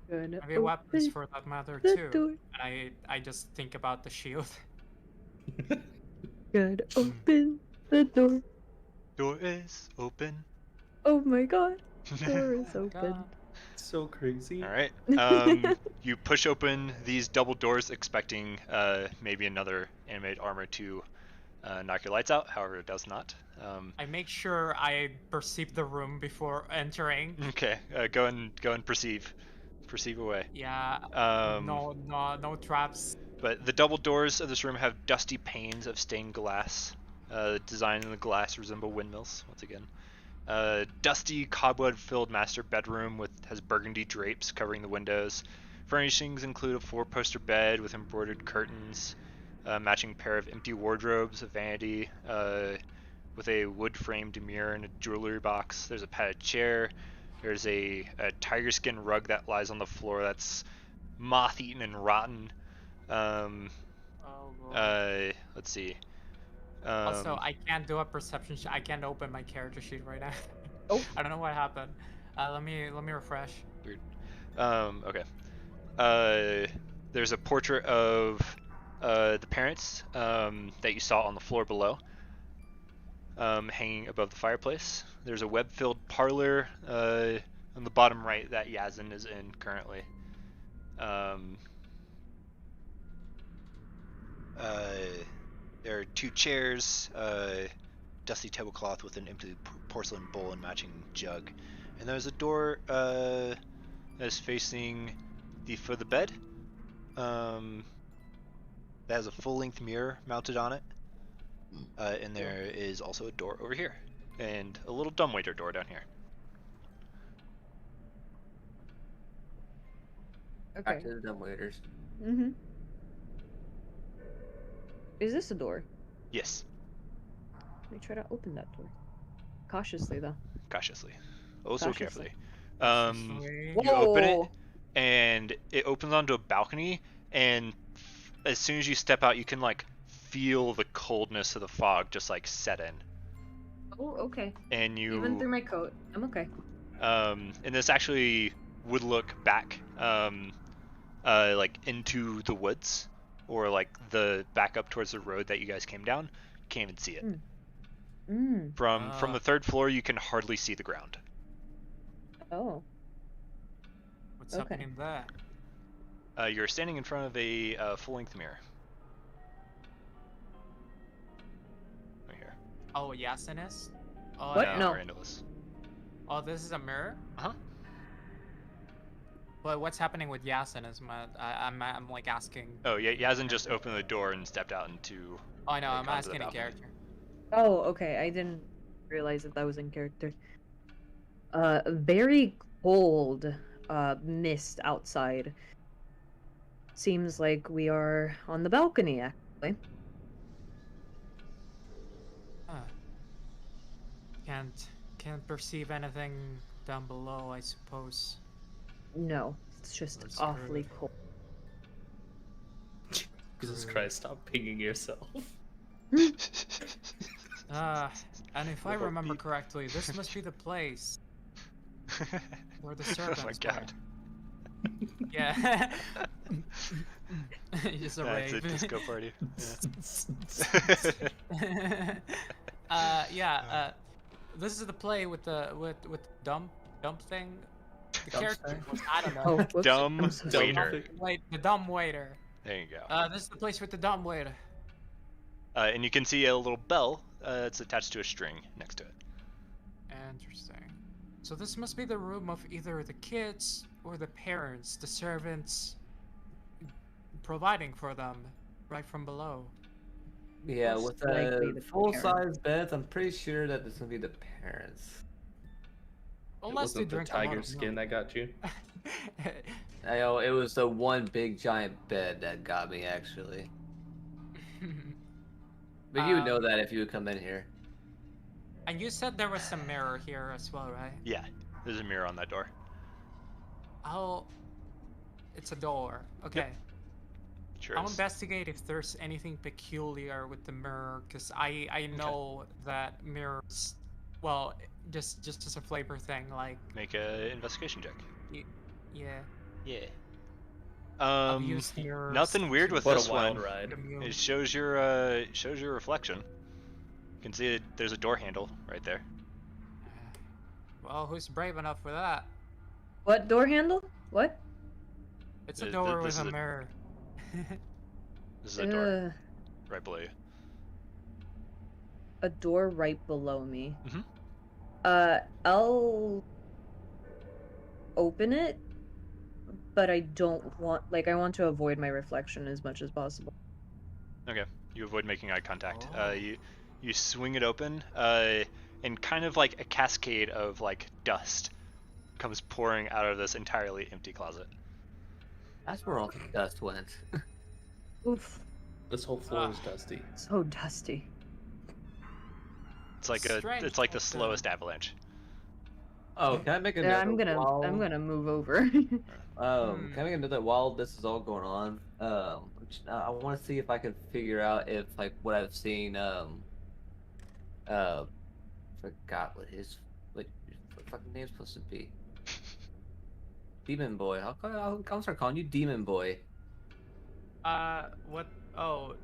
Good. Maybe weapons for that matter too. door. And I just think about the shield. Good. Open the door. Door is open. Oh my God. Door is open. God. So crazy. All right. You push open these double doors, expecting maybe another animated armor to knock your lights out. However, it does not. I make sure I perceive the room before entering. Okay. Go and perceive away. Yeah. No traps. But the double doors of this room have dusty panes of stained glass. The design in the glass resemble windmills once again. Dusty, cobweb-filled master bedroom has burgundy drapes covering the windows. Furnishings include a four-poster bed with embroidered curtains, a matching pair of empty wardrobes, a vanity with a wood-framed mirror and a jewelry box. There's a padded chair. There's a tiger skin rug that lies on the floor that's moth-eaten and rotten. Oh, boy. Let's see. Also, I can't do a perception. I can't open my character sheet right now. Oh. I don't know what happened. Let me refresh. Weird. Okay. There's a portrait of the parents that you saw on the floor below, hanging above the fireplace. There's a web-filled parlor on the bottom right that Yazin is in currently. There are 2 chairs, dusty tablecloth with an empty porcelain bowl and matching jug. And there's a door that's facing the foot of the bed. That has a full-length mirror mounted on it. And there is also a door over here. And a little dumbwaiter door down here. Back Okay. to the dumbwaiters. Mm-hmm. Is this a door? Yes, Let me try to open that door. Cautiously, though. cautiously. Oh, so Cautiously. carefully. Wait. You open it, Whoa! and it opens onto a balcony, and as soon as you step out, you can, like, feel the coldness of the fog just, like, set in. Oh, okay. And you... Even through my coat, I'm okay. and this actually would look back, like into the woods, or like the back up towards the road that you guys came down. You can't even see it. From the 3rd floor, you can hardly see the ground. Oh. What's Okay. happening there? You're standing in front of a full-length mirror. Right here. Oh, Yasin is? Oh, What? No. Randallus. Oh, this is a mirror? Uh-huh. But what's happening with Yasin is I'm like asking. Oh, yeah, Yazin just opened the door and stepped out into... Oh, I know, like, I'm onto the asking a balcony. character. Oh, okay. I didn't realize that was in character. Very cold mist outside. Seems like we are on the balcony, actually. Huh. Can't perceive anything down below, I suppose. No, it's just That's awfully rude. cold. Jesus Christ, stop pinging yourself. And if I Little remember beep. correctly, this must be the place where the servants Oh my were. god. Yeah. Just a That's a rave. disco party. This is the play with the dump thing. The Dump character thing? was, I don't know. Oh, whoops. Dumb I'm so sorry. waiter. Wait, the dumb waiter. There you go. This is the place with the dumb waiter. And you can see a little bell that's attached to a string next to it. Interesting. So this must be the room of either the kids or the parents, the servants providing for them right from below. Yeah, Most with likely the the full-size beds, I'm pretty sure that this is gonna be the parents. It Unless they wasn't the drink a lot tiger of skin milk. that got you. I know it was the one big giant bed that got me actually. But you would know that if you would come in here. And you said there was some mirror here as well, right? Yeah, there's a mirror on that door. Oh, it's a door. Okay. Sure I'll is. investigate if there's anything peculiar with the mirror, because I know that mirrors, well, just as a flavor thing, like, Make a investigation check. yeah. Yeah. I've used mirrors Nothing weird to with What this a wild one. ride. commune. It shows your reflection. You can see there's a door handle right there. Well, who's brave enough for that? What door handle? What? It's a Th- door this with is a a- mirror. This is a door right below you. A door right below me. Mhm. I'll open it, but I don't want, like, I want to avoid my reflection as much as possible. Okay. You avoid making eye contact. Oh. You swing it open, and kind of like a cascade of like dust comes pouring out of this entirely empty closet. That's where all the dust went. Oof, This whole floor is dusty. so dusty. It's like Strange it's like the that, slowest avalanche. Oh, can I make a note? Yeah, that while, I'm gonna move over. Can I make a note that while this is all going on, I want to see if I can figure out if like what I've seen, forgot what his what fucking name's supposed to be. Demon Boy. I'll start calling you Demon Boy. What? Oh,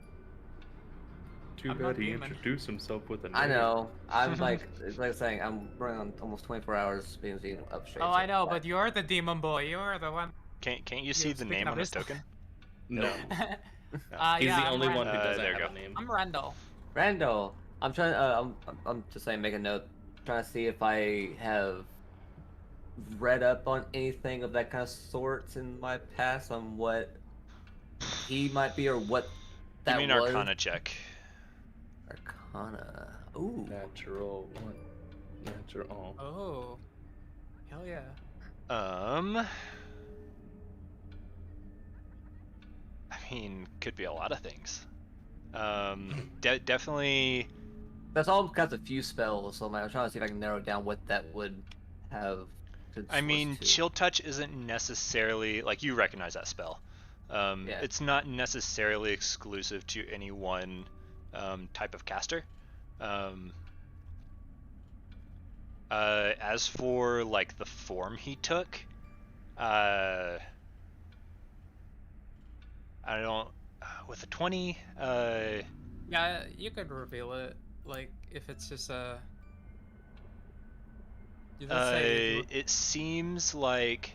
Too I'm bad not he demon. introduced himself with a name. I know. I'm like, it's like saying I'm running on almost 24 hours being seen up straight. oh, I know, but you're the demon boy. You're the one. Can't you see the speaking name of on his this- token? No. He's yeah, the I'm only one Randall. who doesn't there you have go. a name. I'm Randall. Randall, I'm trying. I'm just saying, make a note. Trying to see if I have read up on anything of that kind of sorts in my past on what he might be or what Give that me an was. Arcana check. Arcana. Ooh. Natural one. Natural. Oh, hell yeah. I mean, could be a lot of things. Definitely. That's all kinds of few spells, so I'm trying to see if I can narrow down what that would have. I mean, Chill Touch isn't necessarily like you recognize that spell. Yeah. It's not necessarily exclusive to any one type of caster. As for like the form he took, I don't. With a 20, Yeah, you could reveal it. Like, if it's just a. Let's say it seems like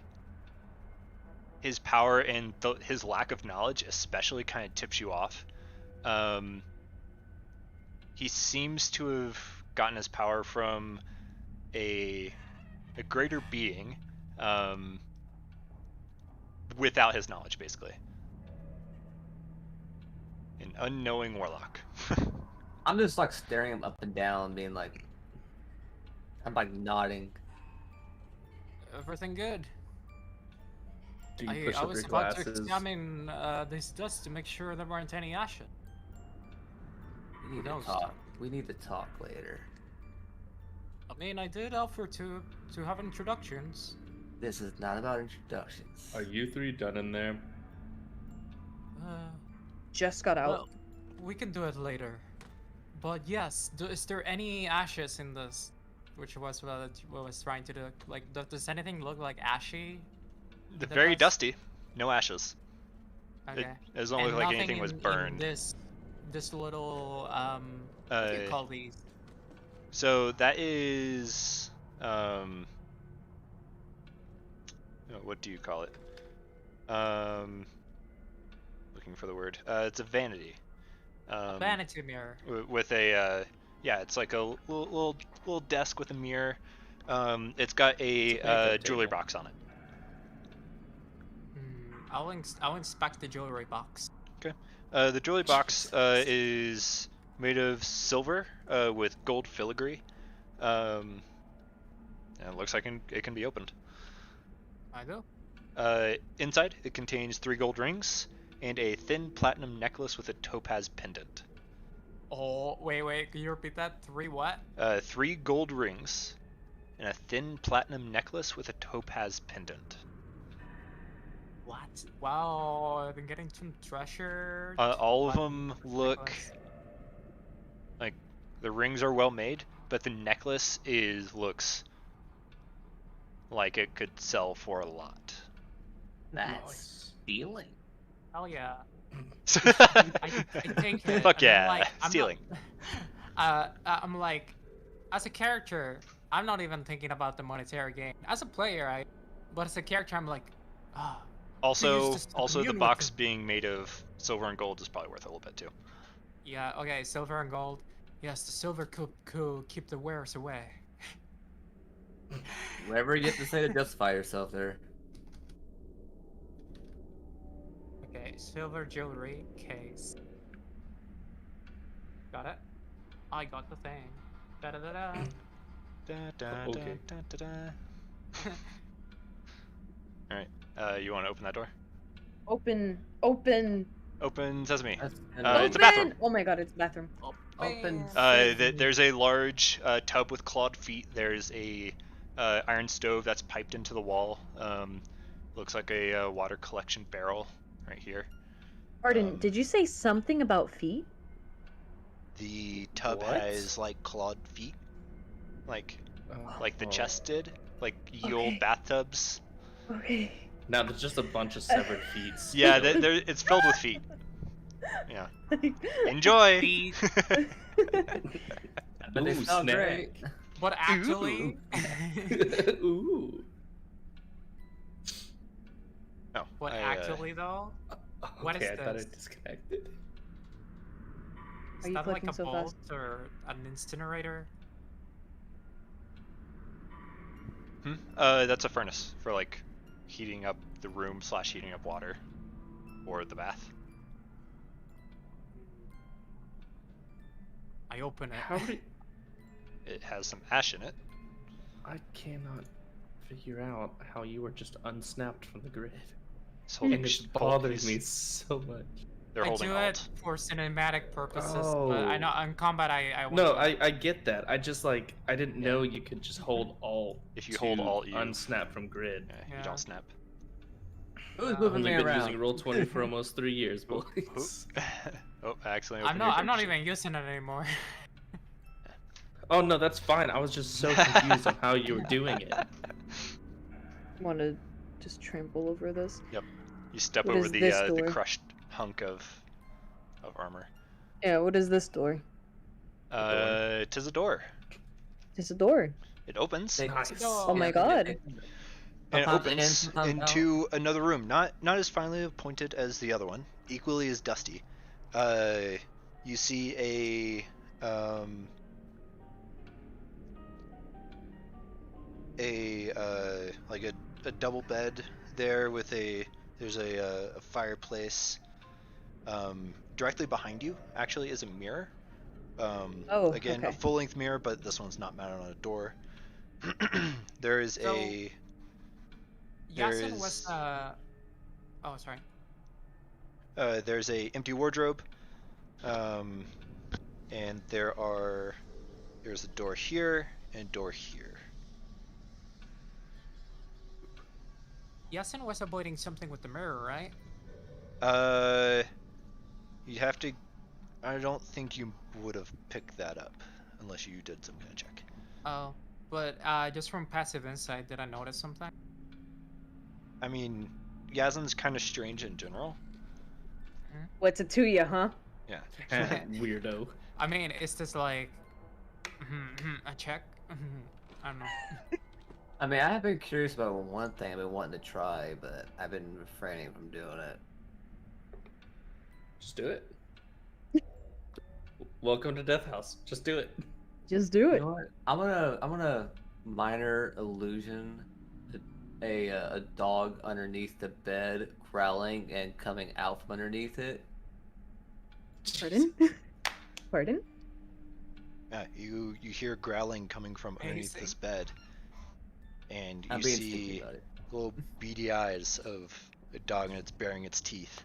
his power and his lack of knowledge especially kind of tips you off. He seems to have gotten his power from a greater being without his knowledge, basically. An unknowing warlock. I'm just like staring him up and down, being like, I'm like nodding. everything good. Do you push I up was your about to glasses? examine this dust to make sure there weren't any ashes. We need knows? to talk. We need to talk later. I mean, I did offer to have introductions. This is not about introductions. Are you three done in there? Just got out. Well, we can do it later. But yes, is there any ashes in this? Which was what I was trying to do. Like, does anything look like ashy? They're The very dust? dusty. No ashes. Okay. It doesn't And look like nothing anything was in burned. this little what do you call these? So that is what do you call it? Looking for the word. It's a vanity. Vanity mirror. With a yeah, it's like a little desk with a mirror. It's got a jewelry box on it. I'll inspect the jewelry box. Okay. The jewelry box is made of silver with gold filigree. And it looks like it can be opened. I do. Inside, it contains 3 gold rings and a thin platinum necklace with a topaz pendant. Oh, wait, can you repeat that? 3 what? 3 gold rings and a thin platinum necklace with a topaz pendant. What? Wow, I've been getting some treasure. All of platinum them look necklace. like the rings are well made, but the necklace looks like it could sell for a lot. That's stealing. Hell yeah. I I take it. Fuck and I'm yeah, like, stealing. I'm like, as a character, I'm not even thinking about the monetary gain. As a player, but as a character, I'm like, ah. Also, just to the commune with box them. being made of silver and gold is probably worth a little bit too. Yeah, okay, silver and gold. Yes, the silver could keep the wares away. Whatever you have to say to justify yourself there. Okay, silver jewelry case. Got it. I got the thing. Da da da da. Da, da, Okay. da, da, da, da. All right. You want to open that door? Open. Open sesame. That's It's a bathroom. Oh my god, it's a bathroom. Open. There's a large tub with clawed feet. There's a iron stove that's piped into the wall. Looks like a water collection barrel right here. Pardon, did you say something about feet? The tub What? has like clawed feet. Like the Oh. chest did. Like ye old Okay. bathtubs. Okay. Now there's just a bunch of severed feet. Yeah, it's filled with feet. Yeah. Enjoy. But they Ooh, smell snack. great. But actually, Ooh. No. but I, actually though, What is Okay, I thought this? it disconnected. Is Are you that like clicking a so bolt fast? or an incinerator? That's a furnace for like heating up the room / heating up water, or the bath. I open it. How did It has some ash in it. I cannot figure out how you were just unsnapped from the grid, It's and it's hold bothering these- me so much. They're I holding do alt. it for cinematic purposes, but I know Oh. on combat I No, won't. I get that. I just like I didn't know you could just hold alt. If you hold to alt, you unsnap from grid. You Yeah. don't snap. Who's I've moving Only me been around? using Roll20 for almost 3 years, boys. Oh, I accidentally I'm opened not. I'm not your even using it anymore. Oh no, that's fine. I was just so confused on how you were doing it. Want to just trample over this? You step What over is the this the door? crushed hunk of armor. Yeah, what is this door? It is a door. It's a door. It opens. Nice. Oh my god. And it Sometimes in, opens sometimes out. into another room, not as finely appointed as the other one, equally as dusty. You see like a double bed there with there's a fireplace. Directly behind you actually is a mirror. Oh, Again, okay. a full-length mirror, but this one's not mounted on a door. There is So- There Yasin was is- Oh, sorry. There's a empty wardrobe, and there's a door here and a door here. Yasin was avoiding something with the mirror, right? You have to. I don't think you would have picked that up unless you did some kind of check. Oh, but just from passive insight, did I notice something? I mean, Yazin's kind of strange in general. What's it to you, huh? Yeah. Weirdo. I mean, is this like a check? I don't know. I mean, I have been curious about one thing I've been wanting to try, but I've been refraining from doing it. Just do it. Welcome to Death House. Just do it. Just do You it. know what? I'm gonna minor illusion a dog underneath the bed growling and coming out from underneath it. Pardon? Pardon? Yeah, you hear growling coming from underneath this Amazing. bed, and I'm you being sneaky see about it. little beady eyes of a dog, and it's baring its teeth.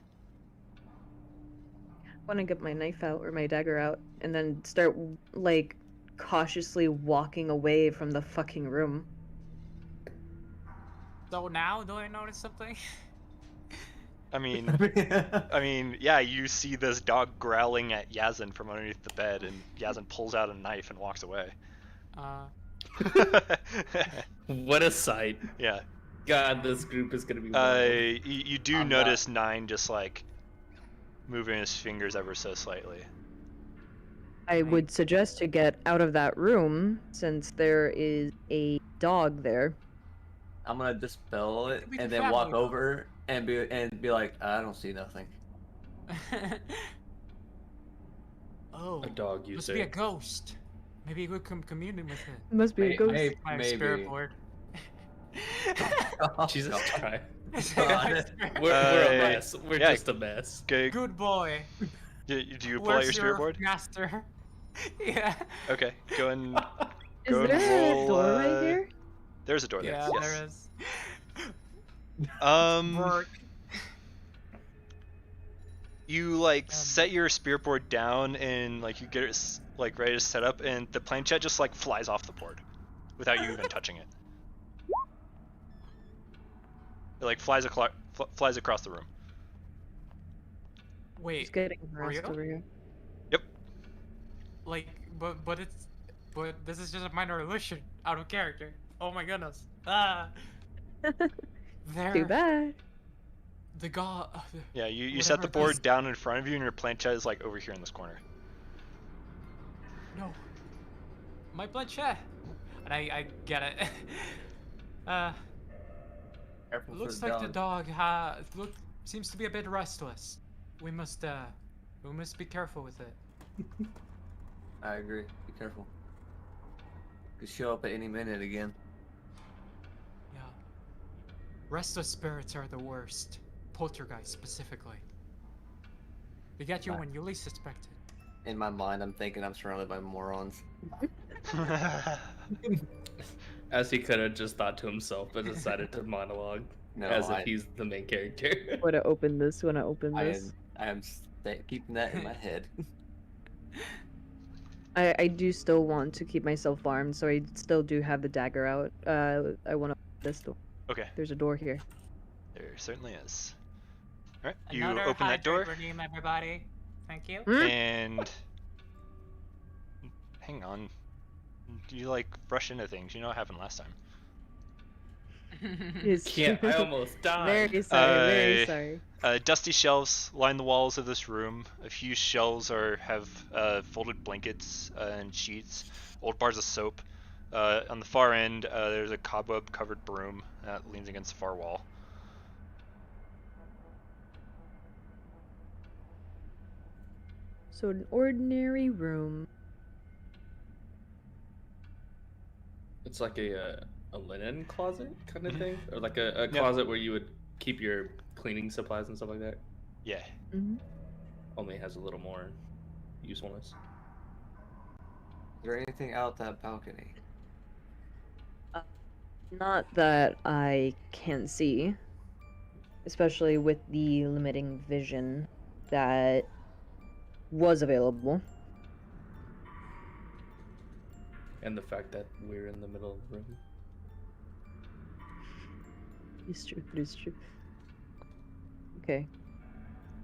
Want to get my knife out or my dagger out and then start like cautiously walking away from the fucking room. So now, do I notice something? I mean, yeah, you see this dog growling at Yazin from underneath the bed, and Yazin pulls out a knife and walks away. What a sight. Yeah. God, this group is gonna be wild. You do I'm notice Nine just like moving his fingers ever so slightly. I would suggest to get out of that room since there is a dog there. I'm gonna dispel it We and can then walk family. over and be like, I don't see nothing. Oh, A dog, you must say? be a ghost. Maybe we can commune with it. It must be a ghost. My Maybe. spirit board. Jesus Christ. My God. spirit- We're Uh, a mess. We're yeah. just a mess. Okay, Good boy. do you pull out Where's your spirit board? master? Yeah. Okay, go and Is go and there roll. a door right here? There's a door there. Yeah, Yes. there is. Um, Work. you like set your spirit board down and like you get it like ready to set up, and the planchette just like flies off the board without you even touching it. It like flies across the room. He's Wait, getting for harassed real? over here. like, but this is just a minor illusion out of character. Oh my goodness. Ah. There. Too bad. The god. Yeah, you set the Whatever board this- down in front of you, and your planchette is like over here in this corner. No. My planchette. And I get it. Careful Looks for like the the dog. dog seems to be a bit restless. We must be careful with it. I agree. Be careful. Could show up at any minute again. Yeah. Restless spirits are the worst. Poltergeist specifically. They get you when you least expect it. In my mind, I'm thinking I'm surrounded by morons. As he could have just thought to himself, but decided to monologue No, as if he's the main character. Want to open this? Want to open I this? am keeping that in my head. I do still want to keep myself armed, so I still do have the dagger out. I want to open this door. Okay, There's a door here. there certainly is. All right, you Another open that door, hydrate redeem, everybody. Thank you. and hang on. You like rush into things. You know what happened last time. It's Can't. true. I almost died. Very sorry. Very sorry. Dusty shelves line the walls of this room. A few shelves have folded blankets and sheets, old bars of soap. On the far end, there's a cobweb-covered broom that leans against the far wall. So an ordinary room. It's like a linen closet kind of thing, or like a closet where you would keep your cleaning supplies and stuff like that. Yeah. Mm-hmm. Only has a little more usefulness. Is there anything out that balcony? Not that I can see, especially with the limiting vision that was available. And the fact that we're in the middle of the room. It's true. It is true. Okay.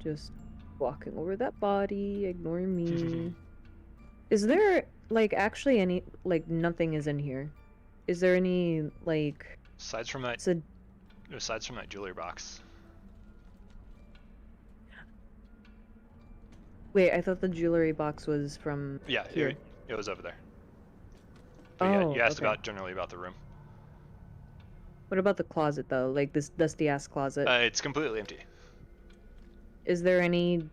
Just walking over that body, ignoring me. Is there, like, actually any, like, nothing is in here? Is there any, like... Aside from that jewelry box. Wait, I thought the jewelry box was from Yeah, here. it was over there. But yeah, Oh, you asked okay. generally about the room. What about the closet, though? Like, this dusty-ass closet? It's completely empty. Is there any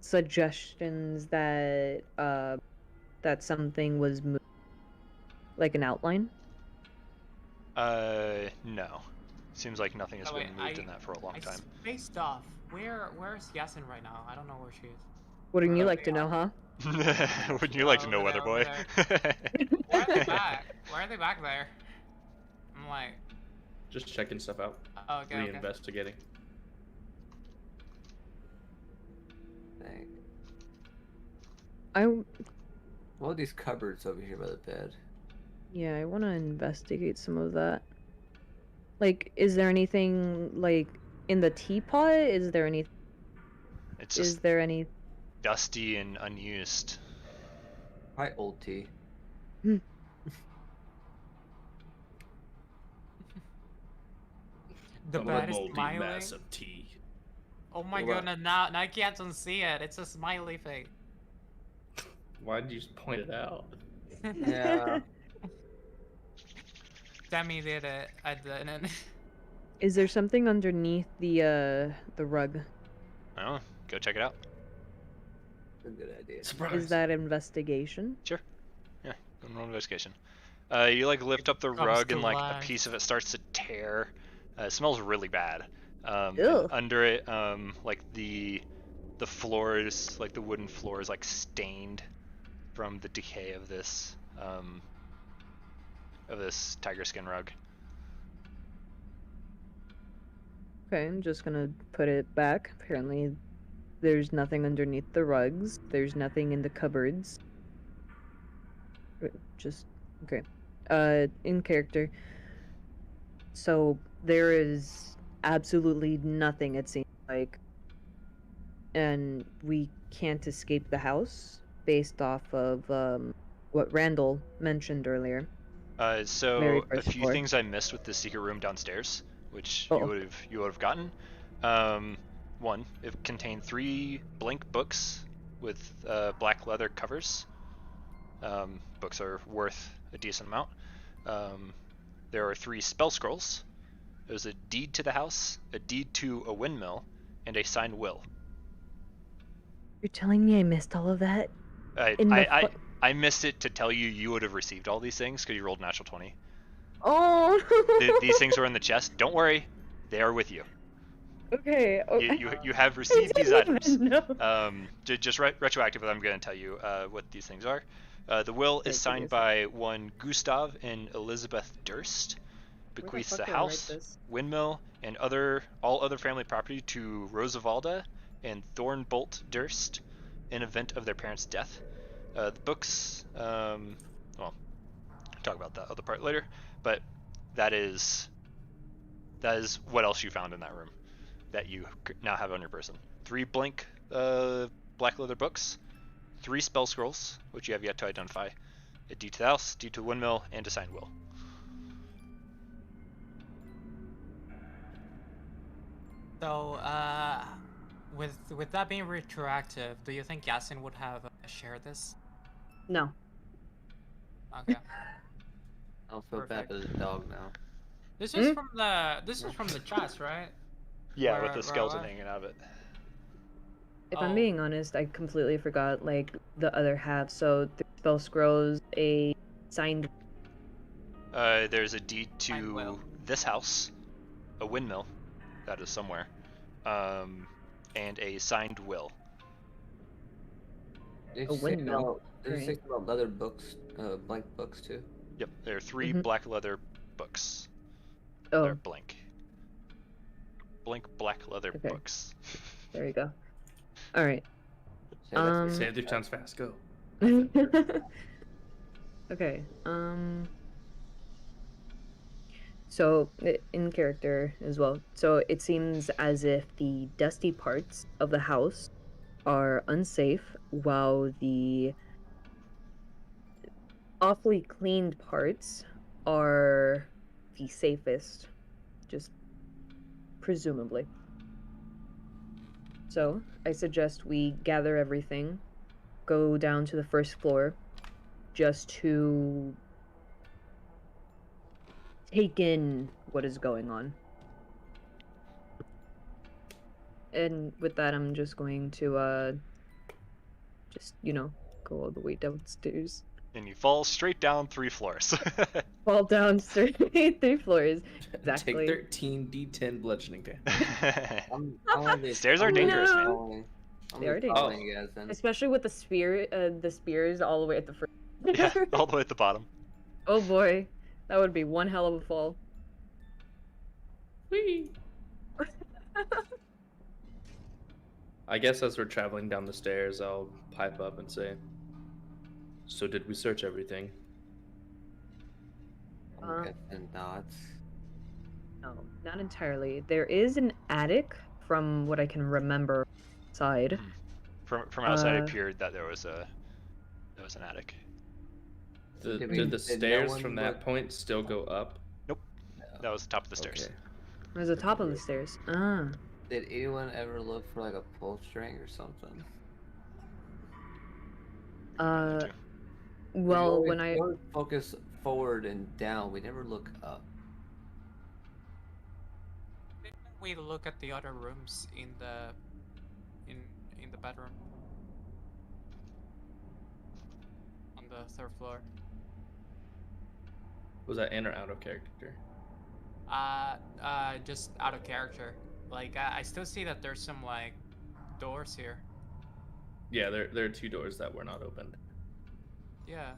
suggestions that, that something was moved? Like an outline? No. Seems like nothing has Oh, been wait, moved in that for a long I time. spaced off. Where's Yasin right now? I don't know where she is. Wouldn't you Where like to they know, huh? Wouldn't you like to know, Over Weather Boy? there, Why are they back? Why are they back there? I'm like, Just checking stuff out, oh, okay, okay. reinvestigating. Dang. I All these cupboards over here by the bed. Yeah, I want to investigate some of that. Like, is there anything, like, in the teapot? Is there any... It's just Is there any... dusty and unused. Hi, old tea. The bed is moldy smiling. mass of tea. Oh my What? goodness, now I can't unsee it. It's a smiley face. Why did you just point it out? Yeah. Demi did it. I didn't. Is there something underneath the rug? I don't know. Go check it out. That's a good idea. Surprise. Is that investigation? Sure. Yeah, go roll investigation. You like lift up the Comes rug to and like a life. piece of it starts to tear. It smells really bad. And Ew. under it, like the floors, like the wooden floor is like stained from the decay of this tiger skin rug. Okay, I'm just gonna put it back. Apparently, there's nothing underneath the rugs. There's nothing in the cupboards. Just... Okay. In character. So, there is absolutely nothing, it seems like. And we can't escape the house based off of what Randall mentioned earlier. So Very a first few floor. things I missed with the secret room downstairs, which Uh-oh. you would have gotten. One, it contained 3 blank books with black leather covers. Books are worth a decent amount. There are 3 spell scrolls. There's a deed to the house, a deed to a windmill, and a signed will. You're telling me I missed all of that? I In the I, I, fu- I missed it to tell you you would have received all these things because you rolled natural 20. Oh. These things were in the chest. Don't worry, they are with you. Okay. Oh, You have I received these didn't items. even know. Just retroactively, I'm going to tell you what these things are. The will Okay, is signed by one Gustav and Elizabeth Durst. Bequeaths the fuck did I write house, this? windmill, and all other family property to Rosavalda and Thornbolt Durst in event of their parents' death. The books, well, talk about that other part later, but that is what else you found in that room that you now have on your person. 3 blank black leather books, 3 spell scrolls, which you have yet to identify, a deed to the house, deed to the windmill, and a signed will. So, with that being retroactive, do you think Yasin would have shared this? No. Okay. I'll feel bad for the dog now. This is from the chest, right? Yeah, with Where- the skeleton where- hanging out of it. If Oh. I'm being honest, I completely forgot like the other half. So the spell scrolls, a signed. There's a deed Signed to will. this house, a windmill, that is somewhere, and a signed will. Did A you say windmill. about- Did you say Right. about leather books, blank books too? Yep, there are 3 Mhm. black leather books. Oh, They're blank. Blank black leather Okay. books. there you go. All right. Say that- Say it 3 times fast. Go. Okay. So in character as well. So it seems as if the dusty parts of the house are unsafe, while the awfully cleaned parts are the safest, just presumably. So I suggest we gather everything, go down to the first floor, just to take in what is going on. And with that, I'm just going to go all the way downstairs. And you fall straight down 3 floors. Fall down straight 3 floors. Exactly. Take 13 d10 bludgeoning damage. Stairs are dangerous, man. They are dangerous. Especially with the spears all the way at the first. Yeah, all the way at the bottom. Oh boy, that would be one hell of a fall. Whee! I guess as we're traveling down the stairs, I'll pipe up and say, "So did we search everything?" I'm guessing not. No, not entirely. There is an attic, from what I can remember, side. From outside, it appeared that there was an attic. Did the stairs from that point still go up? Nope, that was the top of the stairs. Okay. There's the top of the stairs. Ah. Did anyone ever look for like a pull string or something? Well, we when I always focus forward and down, we never look up. Didn't we look at the other rooms in the bedroom on the 3rd floor? Was that in or out of character? Just out of character. Like I still see that there's some like doors here. Yeah, there are 2 doors that were not opened. Yeah.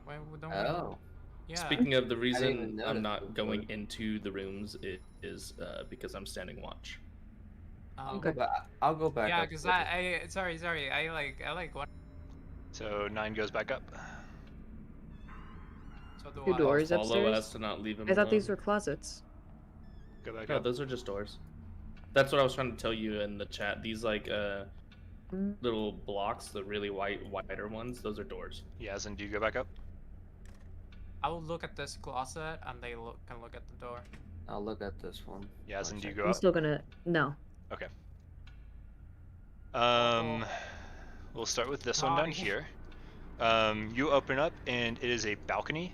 Why don't Oh. we? Yeah. Speaking of the even reason notice I'm not before. going into the rooms, it is because I'm standing watch. Okay. I'll go back. Yeah, up because to the- I sorry, I like what? So 9 goes back up. So do 2 I. doors Follow upstairs. us to not leave him I thought these alone. were closets. Go back No, up. those are just doors. That's what I was trying to tell you in the chat. These like little blocks, the really wider ones, those are doors. Yes, and do you go back up? I will look at this closet and they can look at the door. I'll look at this one. Yes, and do you go I'm up? still gonna no. Okay. We'll start with this one down here. You open up, and it is a balcony.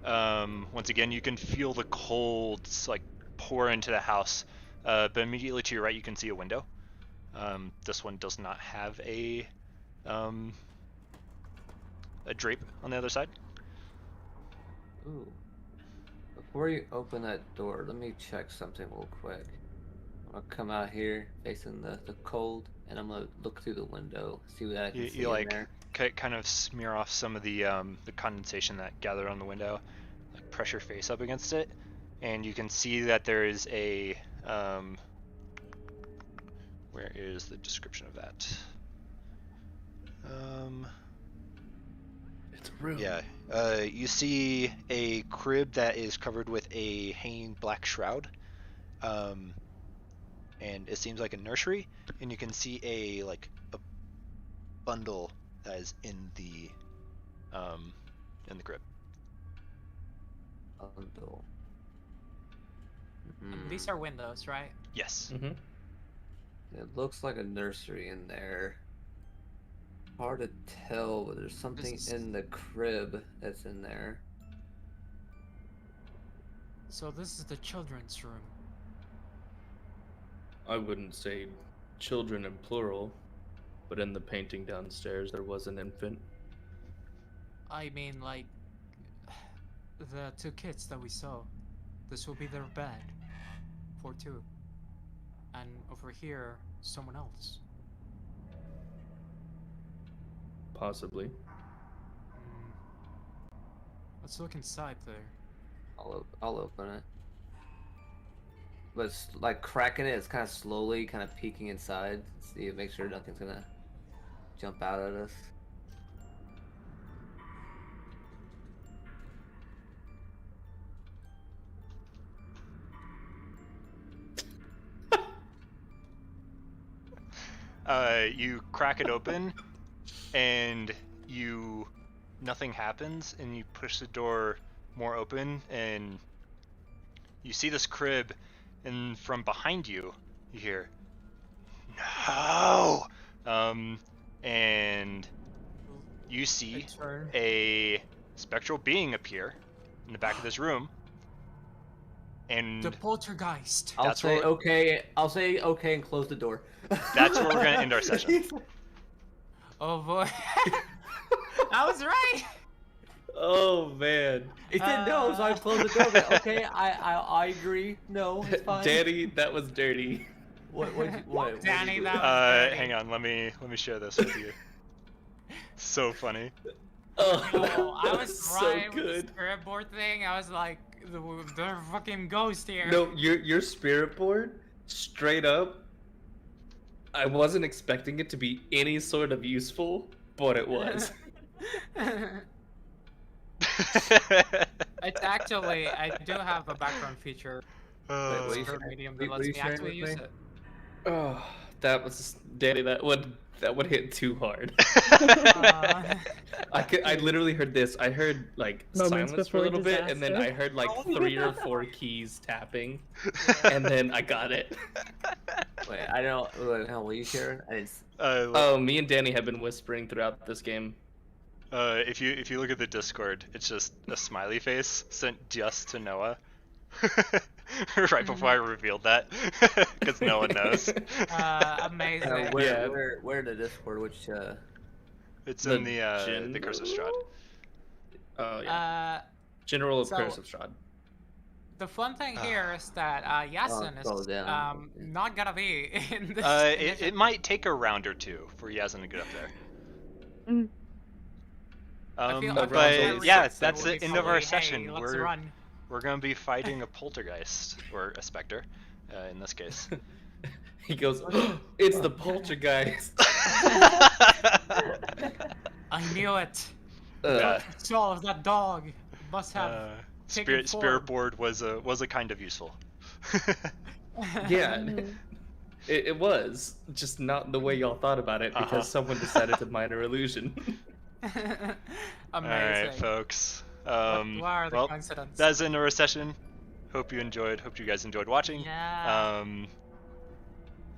Once again, you can feel the cold like pour into the house but immediately to your right you can see a window. This one does not have a drape on the other side. Ooh. Before you open that door, let me check something real quick. I'm gonna come out here facing the cold, and I'm gonna look through the window, see what I can see You in like there. kind of smear off some of the condensation that gathered on the window, like press your face up against it, and you can see that there is a where is the description of that? It's a room. Yeah, you see a crib that is covered with a hanging black shroud, and it seems like a nursery, and you can see a bundle that is in the crib. Bundle. These are windows, right? Yes. Mm-hmm. It looks like a nursery in there. Hard to tell, but there's something This- in the crib that's in there. So this is the children's room. I wouldn't say children in plural, but in the painting downstairs there was an infant. I mean, like, the two kids that we saw. This will be their bed for two. And over here, someone else. Possibly. Let's look inside there. I'll open it. But it's like cracking it. It's kind of slowly, kind of peeking inside. See, make sure nothing's gonna jump out at us. You crack it open, and nothing happens, and you push the door more open, and you see this crib, and from behind you, you hear, "No!" And you see Turn. a spectral being appear in the back of this room, and The poltergeist. I'll That's say what- okay. I'll say okay and close the door. that's where we're gonna end our session. Oh boy. I was right. Oh man. He said no, so I closed the door. But okay, I agree. No, it's fine. Danny, that was dirty. What? Danny, that was dirty. hang on, let me share this with you. So funny. Oh, Oh, I that was so right with good. the spirit board thing. I was like, the fucking ghost here. No, your spirit board, straight up. I wasn't expecting it to be any sort of useful, but it was. It's actually, I do have a background feature. Oh. Wait, Spirit medium that what lets are you me sharing actually with use me? it. Oh, that was Danny. That would hit too hard. I literally heard this. I heard like Moments silence for a before little bit, and then I disaster. heard like 3 or 4 keys tapping, and then I got it. Wait, I don't. Wait, hell, will you share? I didn't. Oh, me and Danny have been whispering throughout this game. If you look at the Discord, it's just a smiley face sent just to Noah. Right before I revealed that, because no one knows. Amazing. Yeah. Where in the Discord? Which It's The in the Curse of Strahd. Oh yeah. Uh, General of so- Curse of Strahd. the fun thing here is that Yasin scroll is down. not gonna be in this. It might take a round or two for Yazin to get up there. Mm. I feel- I But feel yeah, like that's we'll the be end of our fully, session. Hey, let's run. We're gonna be fighting a poltergeist or a specter, in this case. He goes, "It's the poltergeist." I knew it. Yeah. Soul of that dog must have. taken Spirit form. board was a kind of useful. Yeah, it was just not the way y'all thought about it because Uh-huh. someone decided to minor illusion. Amazing. All right, folks. What are the Well, coincidences? that's the end of our session. Hope you enjoyed. Hope you guys enjoyed watching. Yeah.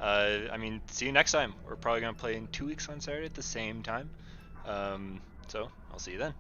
I mean, see you next time. We're probably gonna play in 2 weeks on Saturday at the same time. So I'll see you then.